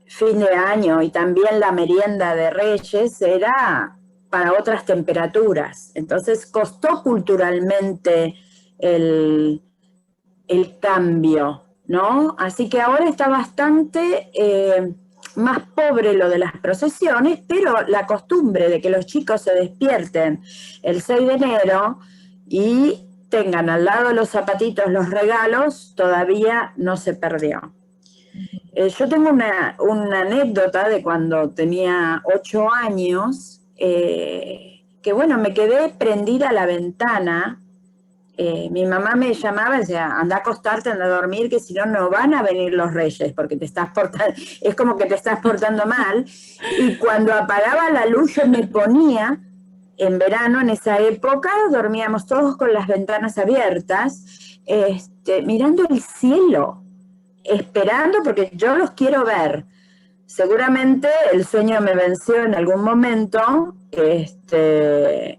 fin de año y también la merienda de Reyes era para otras temperaturas. Entonces, costó culturalmente el cambio, ¿no? Así que ahora está bastante más pobre lo de las procesiones, pero la costumbre de que los chicos se despierten el 6 de enero y tengan al lado de los zapatitos los regalos, todavía no se perdió. Yo tengo una anécdota de cuando tenía 8 años, que bueno, me quedé prendida a la ventana. Mi mamá me llamaba y decía, anda a acostarte, anda a dormir, que si no, no van a venir los reyes, porque te estás es como que te estás portando mal. Y cuando apagaba la luz, yo me ponía, en verano, en esa época, dormíamos todos con las ventanas abiertas, mirando el cielo, esperando, porque yo los quiero ver. seguramente el sueño me venció en algún momento,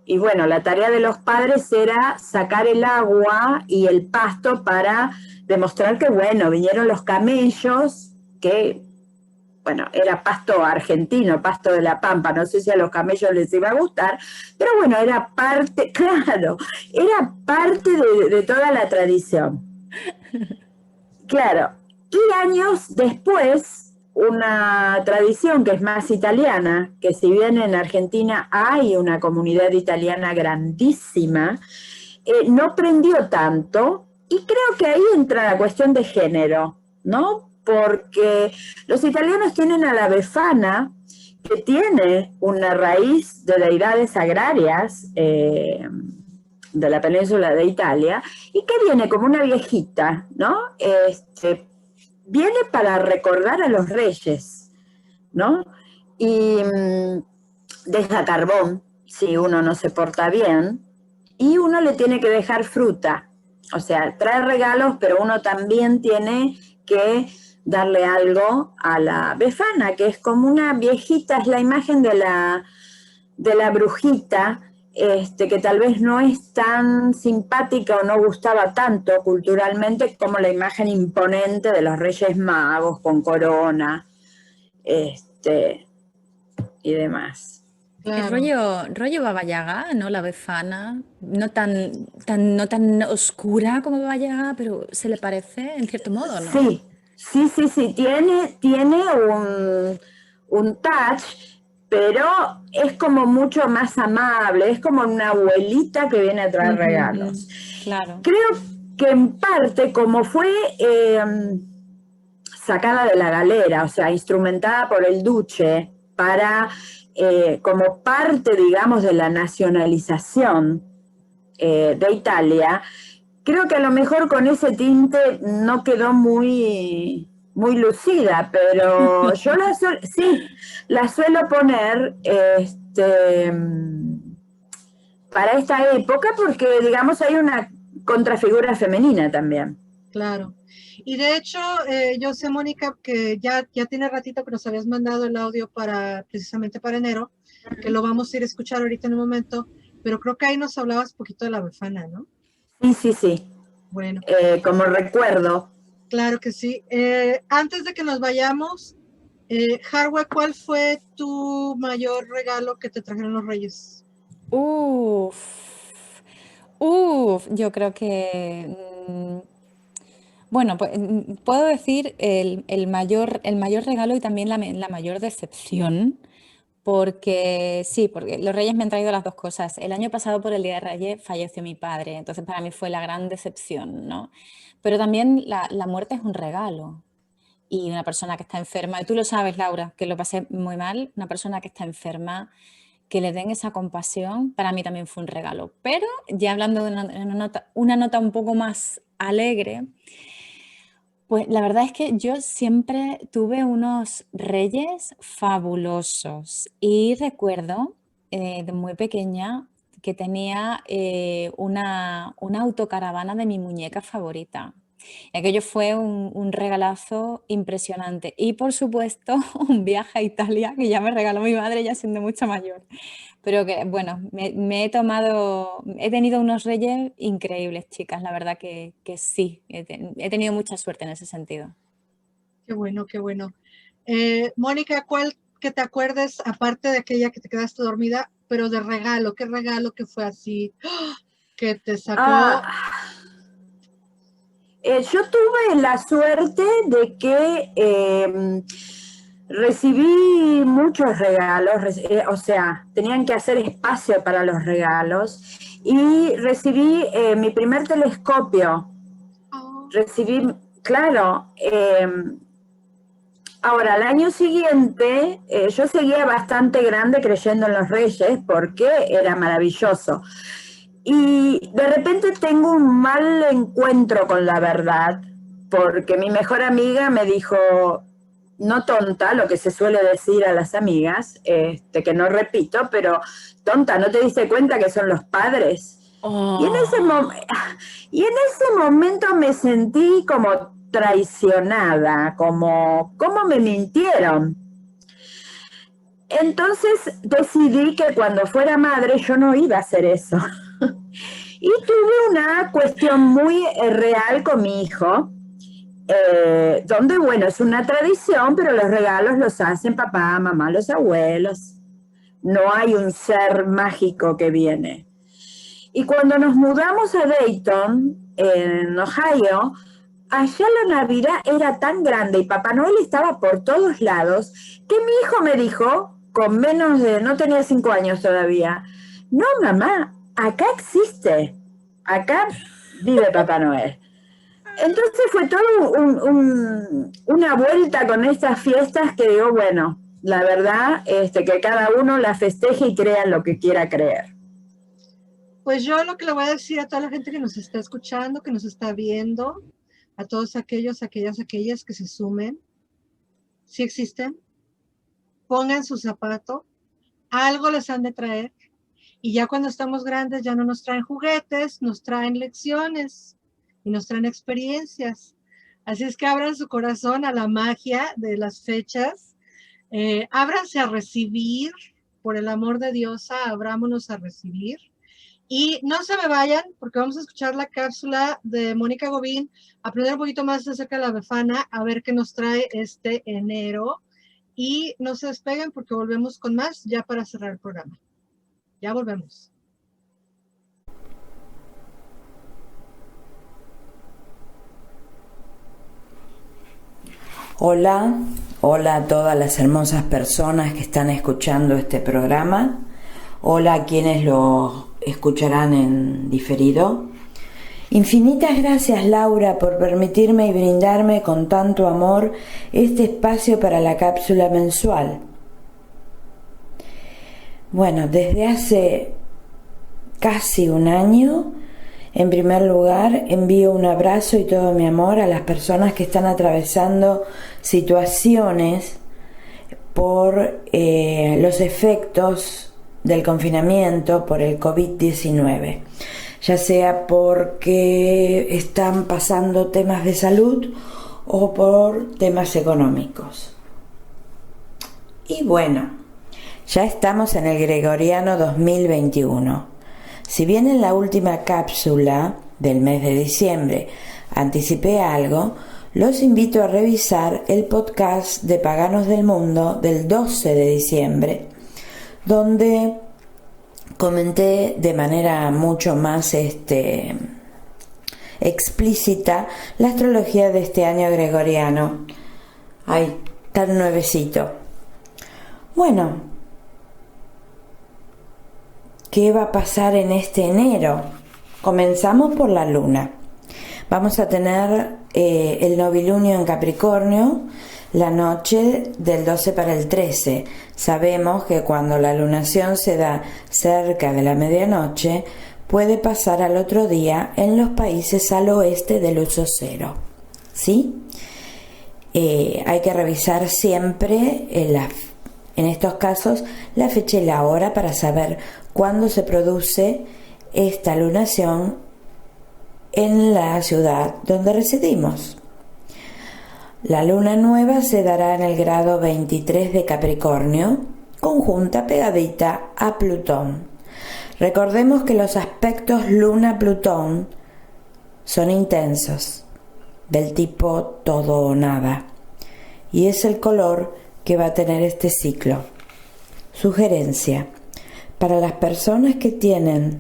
y bueno, la tarea de los padres era sacar el agua y el pasto para demostrar que, bueno, vinieron los camellos, que, bueno, era pasto argentino, pasto de la Pampa, no sé si a los camellos les iba a gustar, pero bueno, era parte, claro, era parte de toda la tradición. Claro, y años después, una tradición que es más italiana, que si bien en Argentina hay una comunidad italiana grandísima, no prendió tanto, y creo que ahí entra la cuestión de género, ¿no? Porque los italianos tienen a la Befana, que tiene una raíz de deidades agrarias, de la península de Italia, y que viene como una viejita, ¿no? Viene para recordar a los reyes, ¿no? Y deja carbón si uno no se porta bien, y uno le tiene que dejar fruta. O sea, trae regalos, pero uno también tiene que darle algo a la Befana, que es como una viejita, es la imagen de la brujita, que tal vez no es tan simpática o no gustaba tanto culturalmente como la imagen imponente de los Reyes Magos con corona, y demás. Claro. Es rollo Baba Yaga, ¿no? La Befana, no tan oscura como Baba Yaga, pero se le parece en cierto modo, ¿no? Sí, tiene un touch, pero es como mucho más amable, es como una abuelita que viene a traer regalos. Claro. Creo que en parte, como fue sacada de la galera, o sea, instrumentada por el duce para, como parte, digamos, de la nacionalización de Italia, creo que a lo mejor con ese tinte no quedó muy lucida, pero yo la suelo poner para esta época porque, digamos, hay una contrafigura femenina también. Claro. Y de hecho, yo sé, Mónica, que ya tiene ratito que nos habías mandado el audio precisamente para enero, que lo vamos a ir a escuchar ahorita en un momento, pero creo que ahí nos hablabas un poquito de la Befana, ¿no? Sí. Bueno. Como recuerdo. Claro que sí. Antes de que nos vayamos, Harwe, ¿cuál fue tu mayor regalo que te trajeron los Reyes? Yo creo que, bueno, pues, puedo decir el mayor regalo y también la mayor decepción, porque los Reyes me han traído las dos cosas. El año pasado, por el Día de Reyes, falleció mi padre, entonces para mí fue la gran decepción, ¿no? Pero también la muerte es un regalo. Y una persona que está enferma, y tú lo sabes, Laura, que lo pasé muy mal, una persona que está enferma, que le den esa compasión, para mí también fue un regalo. Pero ya hablando de una nota un poco más alegre, pues la verdad es que yo siempre tuve unos reyes fabulosos y recuerdo de muy pequeña que tenía una autocaravana de mi muñeca favorita. Y aquello fue un regalazo impresionante. Y por supuesto, un viaje a Italia que ya me regaló mi madre ya siendo mucho mayor. Pero que, bueno, he tenido unos reyes increíbles, chicas. La verdad que sí, he tenido mucha suerte en ese sentido. Qué bueno, qué bueno. Mónica, ¿cuál que te acuerdes, aparte de aquella que te quedaste dormida, pero de regalo? ¿Qué regalo que fue así? Que te sacó... Yo tuve la suerte de que recibí muchos regalos, o sea, tenían que hacer espacio para los regalos, y recibí mi primer telescopio. Recibí, claro, ahora, al año siguiente, yo seguía bastante grande creyendo en los Reyes porque era maravilloso. Y de repente tengo un mal encuentro con la verdad, porque mi mejor amiga me dijo, no tonta, lo que se suele decir a las amigas, que no repito, pero tonta, ¿no te diste cuenta que son los padres? Y en ese momento me sentí como traicionada, como me mintieron. Entonces decidí que cuando fuera madre yo no iba a hacer eso. Y tuve una cuestión muy real con mi hijo, donde, bueno, es una tradición, pero los regalos los hacen papá, mamá, los abuelos. No hay un ser mágico que viene. Y cuando nos mudamos a Dayton, en Ohio, allá la Navidad era tan grande y Papá Noel estaba por todos lados, que mi hijo me dijo, con menos de, no tenía 5 años todavía, no mamá, acá existe, acá vive Papá Noel. Entonces fue todo una vuelta con estas fiestas que digo, bueno, la verdad, que cada uno la festeje y crea lo que quiera creer. Pues yo lo que le voy a decir a toda la gente que nos está escuchando, que nos está viendo, a todos aquellas que se sumen, si existen, pongan su zapato, algo les han de traer, y ya cuando estamos grandes ya no nos traen juguetes, nos traen lecciones y nos traen experiencias. Así es que abran su corazón a la magia de las fechas, ábranse a recibir, por el amor de Dios, abrámonos a recibir. Y no se me vayan, porque vamos a escuchar la cápsula de Mónica Gobín, aprender un poquito más acerca de la Befana, a ver qué nos trae este enero. Y no se despeguen porque volvemos con más ya para cerrar el programa. Ya volvemos. Hola, hola a todas las hermosas personas que están escuchando este programa. Hola a quienes lo escucharán en diferido. Infinitas gracias, Laura, por permitirme y brindarme con tanto amor este espacio para la cápsula mensual. Bueno, desde hace casi un año, en primer lugar, envío un abrazo y todo mi amor a las personas que están atravesando situaciones por los efectos del confinamiento por el COVID-19, ya sea porque están pasando temas de salud o por temas económicos. Y bueno, ya estamos en el Gregoriano 2021. Si bien en la última cápsula del mes de diciembre anticipé algo, los invito a revisar el podcast de Paganos del Mundo del 12 de diciembre, donde comenté de manera mucho más explícita la astrología de este año gregoriano. Ay, tan nuevecito. Bueno, ¿qué va a pasar en este enero? Comenzamos por la luna. Vamos a tener el novilunio en Capricornio, la noche del 12 para el 13. Sabemos que cuando la lunación se da cerca de la medianoche, puede pasar al otro día en los países al oeste del uso cero. ¿Sí? Hay que revisar siempre en estos casos la fecha y la hora para saber cuándo se produce esta lunación en la ciudad donde residimos. La luna nueva se dará en el grado 23 de Capricornio, conjunta pegadita a Plutón. Recordemos que los aspectos Luna-Plutón son intensos, del tipo todo o nada, y es el color que va a tener este ciclo. Sugerencia: para las personas que tienen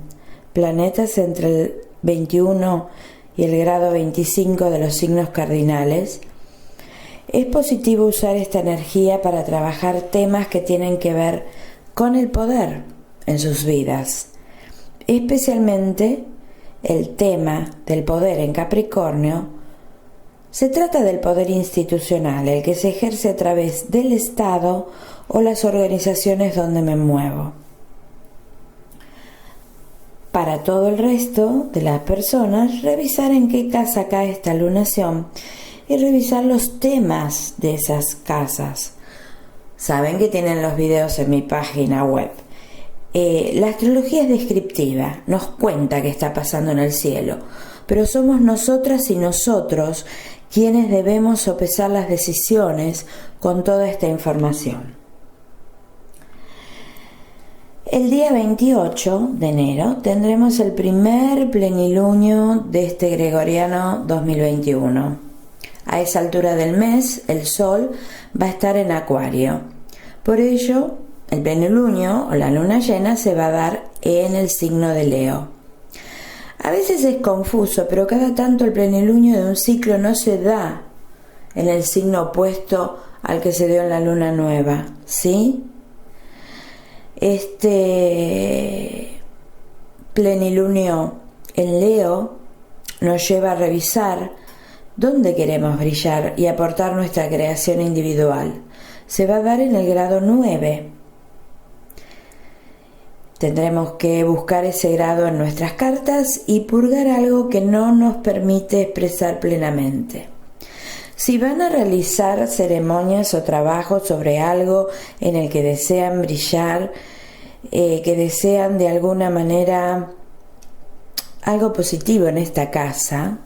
planetas entre el 21 y el grado 25 de los signos cardinales, es positivo usar esta energía para trabajar temas que tienen que ver con el poder en sus vidas. Especialmente el tema del poder en Capricornio se trata del poder institucional, el que se ejerce a través del Estado o las organizaciones donde me muevo. Para todo el resto de las personas, revisar en qué casa cae esta lunación y revisar los temas de esas casas. Saben que tienen los videos en mi página web. La astrología es descriptiva, nos cuenta qué está pasando en el cielo, pero somos nosotras y nosotros quienes debemos sopesar las decisiones con toda esta información. El día 28 de enero tendremos el primer plenilunio de este gregoriano 2021. A esa altura del mes, el Sol va a estar en Acuario. Por ello, el plenilunio o la luna llena se va a dar en el signo de Leo. A veces es confuso, pero cada tanto el plenilunio de un ciclo no se da en el signo opuesto al que se dio en la luna nueva, ¿sí? Este plenilunio en Leo nos lleva a revisar dónde queremos brillar y aportar nuestra creación individual. Se va a dar en el grado 9. Tendremos que buscar ese grado en nuestras cartas y purgar algo que no nos permite expresar plenamente. Si van a realizar ceremonias o trabajos sobre algo en el que desean brillar, que desean de alguna manera algo positivo en esta casa,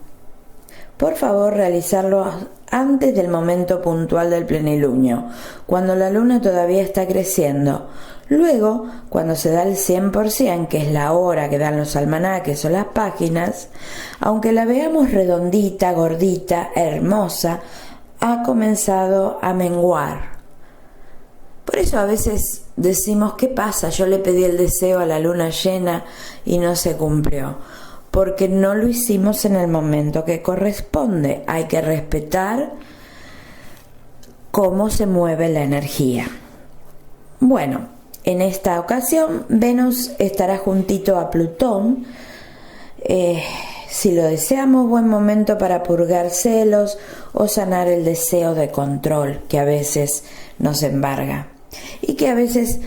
por favor realizarlo antes del momento puntual del plenilunio, cuando la luna todavía está creciendo. Luego, cuando se da el 100%, que es la hora que dan los almanaques o las páginas, aunque la veamos redondita, gordita, hermosa, ha comenzado a menguar. Por eso a veces decimos, ¿qué pasa? Yo le pedí el deseo a la luna llena y no se cumplió. Porque no lo hicimos en el momento que corresponde. Hay que respetar cómo se mueve la energía. Bueno, en esta ocasión Venus estará juntito a Plutón. Si lo deseamos, buen momento para purgar celos o sanar el deseo de control que a veces nos embarga y que a veces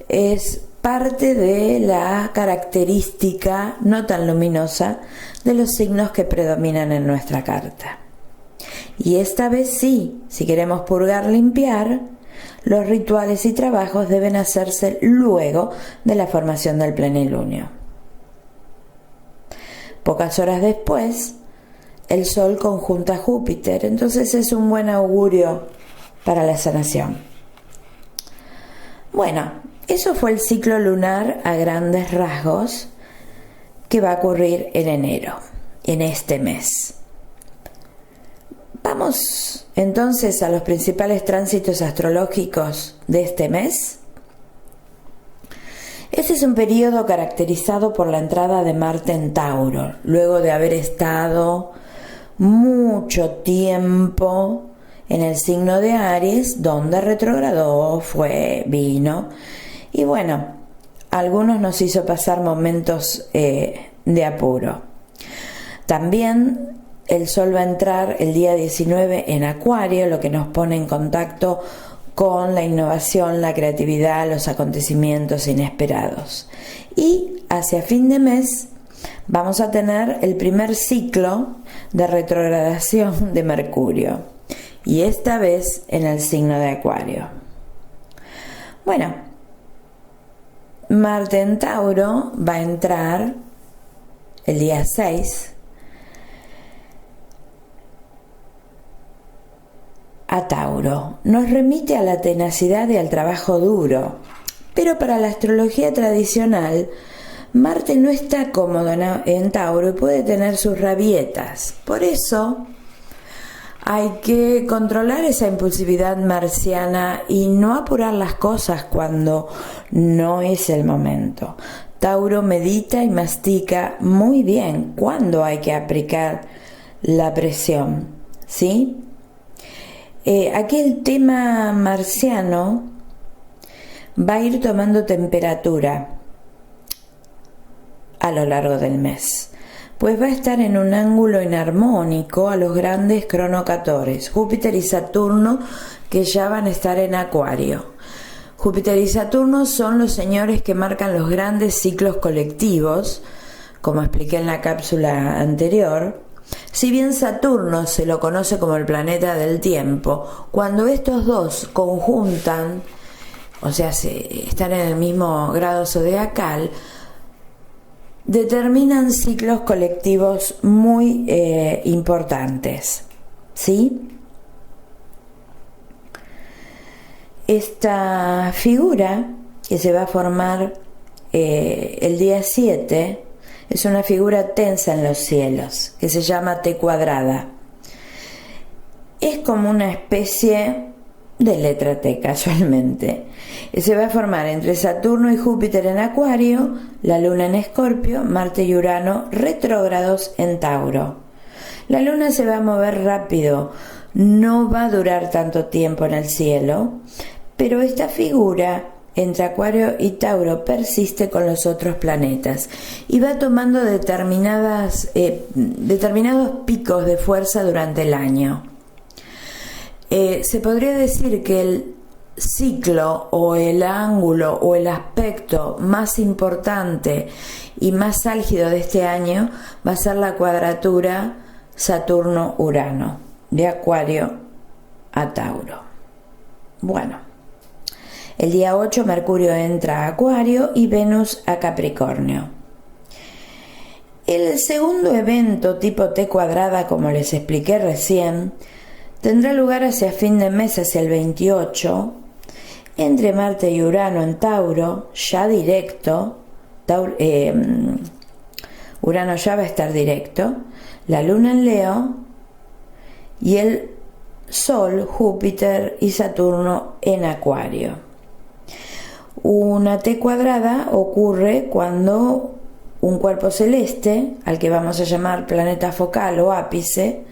es parte de la característica no tan luminosa de los signos que predominan en nuestra carta. Y esta vez sí, si queremos purgar, limpiar, los rituales y trabajos deben hacerse luego de la formación del plenilunio. Pocas horas después, el Sol conjunta a Júpiter, entonces es un buen augurio para la sanación. Bueno, eso fue el ciclo lunar a grandes rasgos que va a ocurrir en enero, en este mes. Vamos entonces a los principales tránsitos astrológicos de este mes. Este es un periodo caracterizado por la entrada de Marte en Tauro, luego de haber estado mucho tiempo en el signo de Aries, donde retrogradó, vino. Y bueno, a algunos nos hizo pasar momentos de apuro. También el Sol va a entrar el día 19 en Acuario, lo que nos pone en contacto con la innovación, la creatividad, los acontecimientos inesperados. Y hacia fin de mes vamos a tener el primer ciclo de retrogradación de Mercurio, y esta vez en el signo de Acuario. Bueno, Marte en Tauro va a entrar el día 6 a Tauro. Nos remite a la tenacidad y al trabajo duro, pero para la astrología tradicional, Marte no está cómodo en Tauro y puede tener sus rabietas. Por eso hay que controlar esa impulsividad marciana y no apurar las cosas cuando no es el momento. Tauro medita y mastica muy bien cuando hay que aplicar la presión, ¿sí? Aquí el tema marciano va a ir tomando temperatura a lo largo del mes, pues va a estar en un ángulo inarmónico a los grandes cronocatores, Júpiter y Saturno, que ya van a estar en Acuario. Júpiter y Saturno son los señores que marcan los grandes ciclos colectivos, como expliqué en la cápsula anterior. Si bien Saturno se lo conoce como el planeta del tiempo, cuando estos dos conjuntan, o sea, están en el mismo grado zodiacal, determinan ciclos colectivos muy importantes, ¿sí? Esta figura que se va a formar el día 7 es una figura tensa en los cielos, que se llama T cuadrada. Es como una especie de letra T, casualmente. Se va a formar entre Saturno y Júpiter en Acuario, la Luna en Escorpio, Marte y Urano retrógrados en Tauro. La Luna se va a mover rápido, no va a durar tanto tiempo en el cielo, pero esta figura entre Acuario y Tauro persiste con los otros planetas y va tomando determinados picos de fuerza durante el año. Se podría decir que el ciclo o el ángulo o el aspecto más importante y más álgido de este año va a ser la cuadratura Saturno-Urano, de Acuario a Tauro. Bueno, el día 8 Mercurio entra a Acuario y Venus a Capricornio. El segundo evento tipo T cuadrada, como les expliqué recién, tendrá lugar hacia fin de mes, hacia el 28, entre Marte y Urano en Tauro, ya directo. Urano ya va a estar directo, la Luna en Leo y el Sol, Júpiter y Saturno en Acuario. Una T cuadrada ocurre cuando un cuerpo celeste, al que vamos a llamar planeta focal o ápice,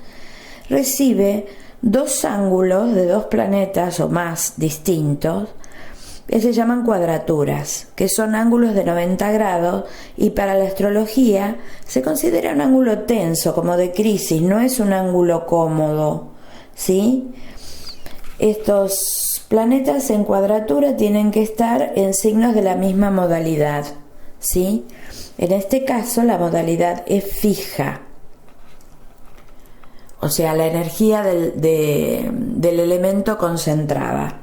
recibe dos ángulos de dos planetas o más distintos que se llaman cuadraturas, que son ángulos de 90 grados y para la astrología se considera un ángulo tenso, como de crisis, no es un ángulo cómodo, ¿sí? Estos planetas en cuadratura tienen que estar en signos de la misma modalidad, ¿sí? En este caso la modalidad es fija. O sea, la energía del elemento concentrada.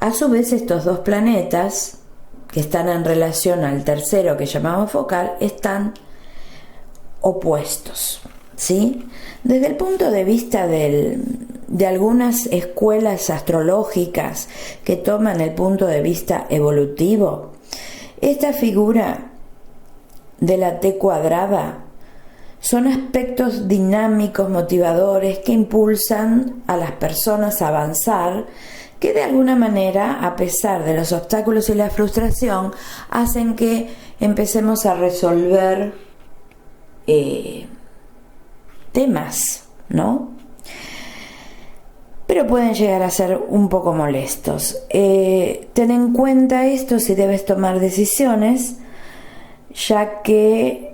A su vez, estos dos planetas, que están en relación al tercero que llamamos focal, están opuestos, ¿sí? Desde el punto de vista de algunas escuelas astrológicas que toman el punto de vista evolutivo, esta figura de la T cuadrada son aspectos dinámicos, motivadores, que impulsan a las personas a avanzar, que de alguna manera, a pesar de los obstáculos y la frustración, hacen que empecemos a resolver temas, ¿no? Pero pueden llegar a ser un poco molestos. Ten en cuenta esto si debes tomar decisiones, ya que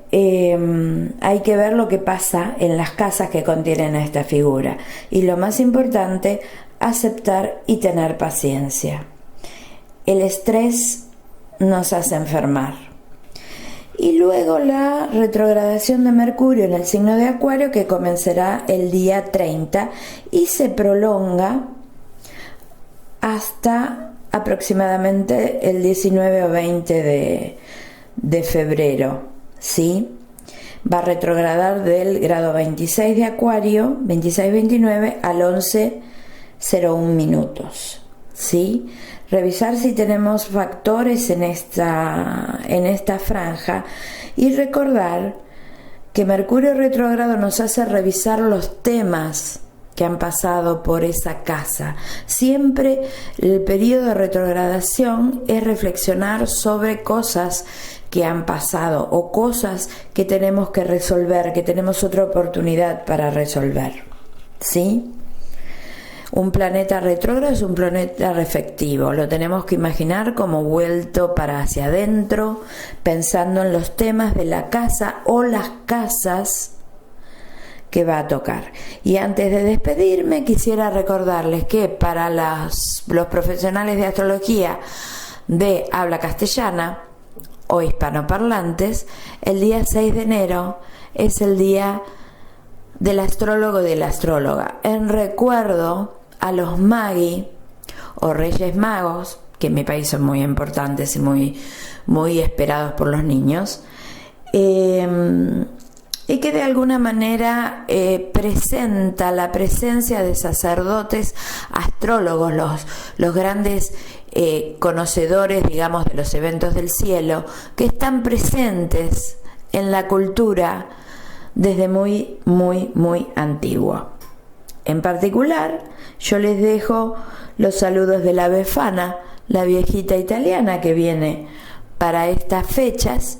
hay que ver lo que pasa en las casas que contienen a esta figura y lo más importante, aceptar y tener paciencia. El estrés nos hace enfermar. Y luego la retrogradación de Mercurio en el signo de Acuario, que comenzará el día 30 y se prolonga hasta aproximadamente el 19 o 20 de febrero, ¿sí? Va a retrogradar del grado 26 de Acuario, 26-29, al 11-01 minutos, ¿sí? Revisar si tenemos factores en esta franja y recordar que Mercurio retrógrado nos hace revisar los temas que han pasado por esa casa. Siempre el periodo de retrogradación es reflexionar sobre cosas que han pasado o cosas que tenemos que resolver, que tenemos otra oportunidad para resolver, ¿sí? Un planeta retrógrado es un planeta reflectivo, lo tenemos que imaginar como vuelto para hacia adentro, pensando en los temas de la casa o las casas que va a tocar. Y antes de despedirme, quisiera recordarles que para los profesionales de astrología de habla castellana o hispanoparlantes, el día 6 de enero es el día del astrólogo y de la astróloga, en recuerdo a los Magi o Reyes Magos, que en mi país son muy importantes y muy esperados por los niños, y que de alguna manera presenta la presencia de sacerdotes astrólogos, los grandes conocedores, digamos, de los eventos del cielo, que están presentes en la cultura desde muy, muy, muy antiguo. En particular, yo les dejo los saludos de la Befana, la viejita italiana que viene para estas fechas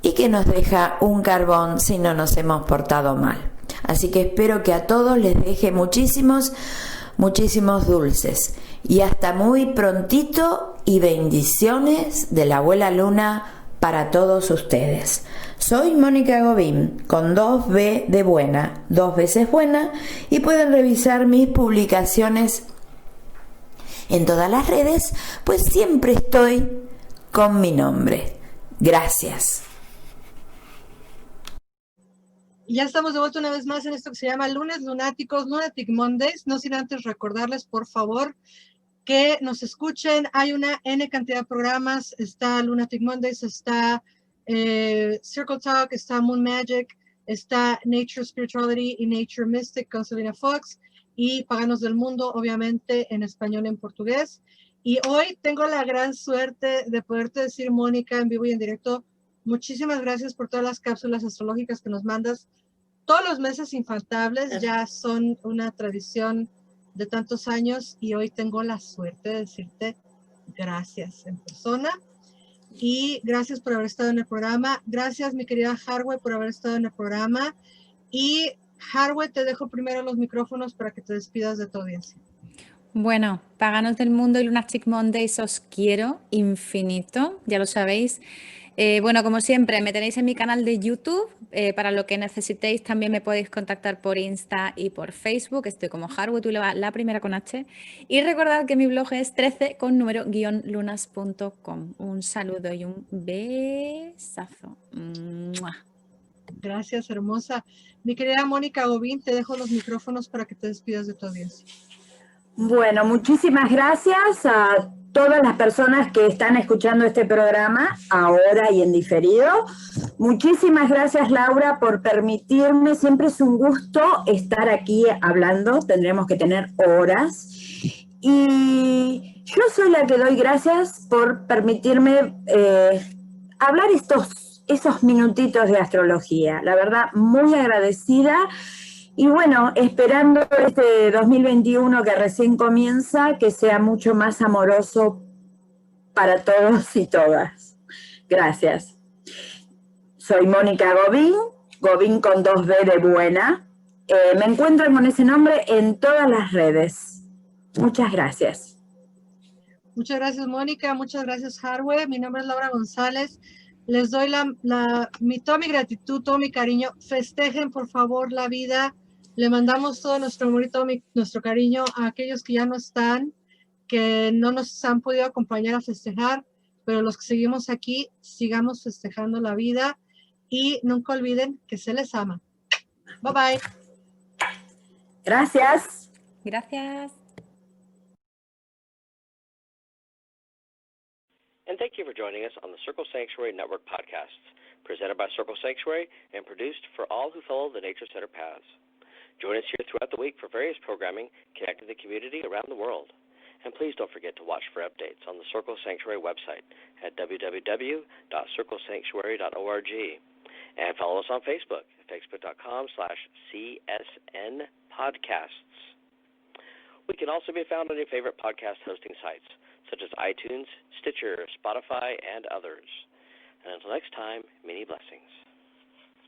y que nos deja un carbón si no nos hemos portado mal. Así que espero que a todos les deje muchísimos dulces. Y hasta muy prontito, y bendiciones de la abuela Luna para todos ustedes. Soy Mónica Gobín, con 2B de buena, 2 veces buena, y pueden revisar mis publicaciones en todas las redes, pues siempre estoy con mi nombre. Gracias. Y ya estamos de vuelta una vez más en esto que se llama Lunes Lunáticos, Lunatic Mondays. No sin antes recordarles, por favor, que nos escuchen. Hay una N cantidad de programas. Está Lunatic Mondays, está Circle Talk, está Moon Magic, está Nature Spirituality y Nature Mystic con Selena Fox, y Paganos del Mundo, obviamente, en español y en portugués. Y hoy tengo la gran suerte de poderte decir, Mónica, en vivo y en directo, muchísimas gracias por todas las cápsulas astrológicas que nos mandas todos los meses infaltables. Ya son una tradición de tantos años y hoy tengo la suerte de decirte gracias en persona. Y gracias por haber estado en el programa. Gracias, mi querida Harwe, por haber estado en el programa. Y Harwe, te dejo primero los micrófonos para que te despidas de tu audiencia. Bueno, Paganos del Mundo y Lunatic Mondays, os quiero infinito, ya lo sabéis. Bueno, como siempre, me tenéis en mi canal de YouTube. Para lo que necesitéis, también me podéis contactar por Insta y por Facebook. Estoy como Harwe, tú la primera con H. Y recordad que mi blog es 13 con número -lunas.com. Un saludo y un besazo. ¡Mua! Gracias, hermosa. Mi querida Mónica Gobín, te dejo los micrófonos para que te despidas de tu audiencia. Bueno, muchísimas gracias a todas las personas que están escuchando este programa ahora y en diferido. Muchísimas gracias, Laura, por permitirme. Siempre es un gusto estar aquí hablando. Tendremos que tener horas. Y yo soy la que doy gracias por permitirme hablar esos minutitos de astrología. La verdad, muy agradecida. Y bueno, esperando este 2021 que recién comienza, que sea mucho más amoroso para todos y todas. Gracias. Soy Mónica Gobín, Gobín con 2B de buena. Me encuentran con ese nombre en todas las redes. Muchas gracias. Muchas gracias, Mónica. Muchas gracias, Harwe. Mi nombre es Laura González. Les doy toda mi gratitud, todo mi cariño. Festejen, por favor, la vida. Le mandamos todo nuestro amor y todo nuestro cariño a aquellos que ya no están, que no nos han podido acompañar a festejar, pero los que seguimos aquí, sigamos festejando la vida y nunca olviden que se les ama. Bye bye. Gracias. Gracias. And thank you for joining us on the Circle Sanctuary Network podcasts, presented by Circle Sanctuary and produced for all who follow the Nature Center paths. Join us here throughout the week for various programming connecting the community around the world. And please don't forget to watch for updates on the Circle Sanctuary website at www.circlesanctuary.org. And follow us on Facebook at facebook.com/CSN Podcasts. We can also be found on your favorite podcast hosting sites, such as iTunes, Stitcher, Spotify, and others. And until next time, many blessings.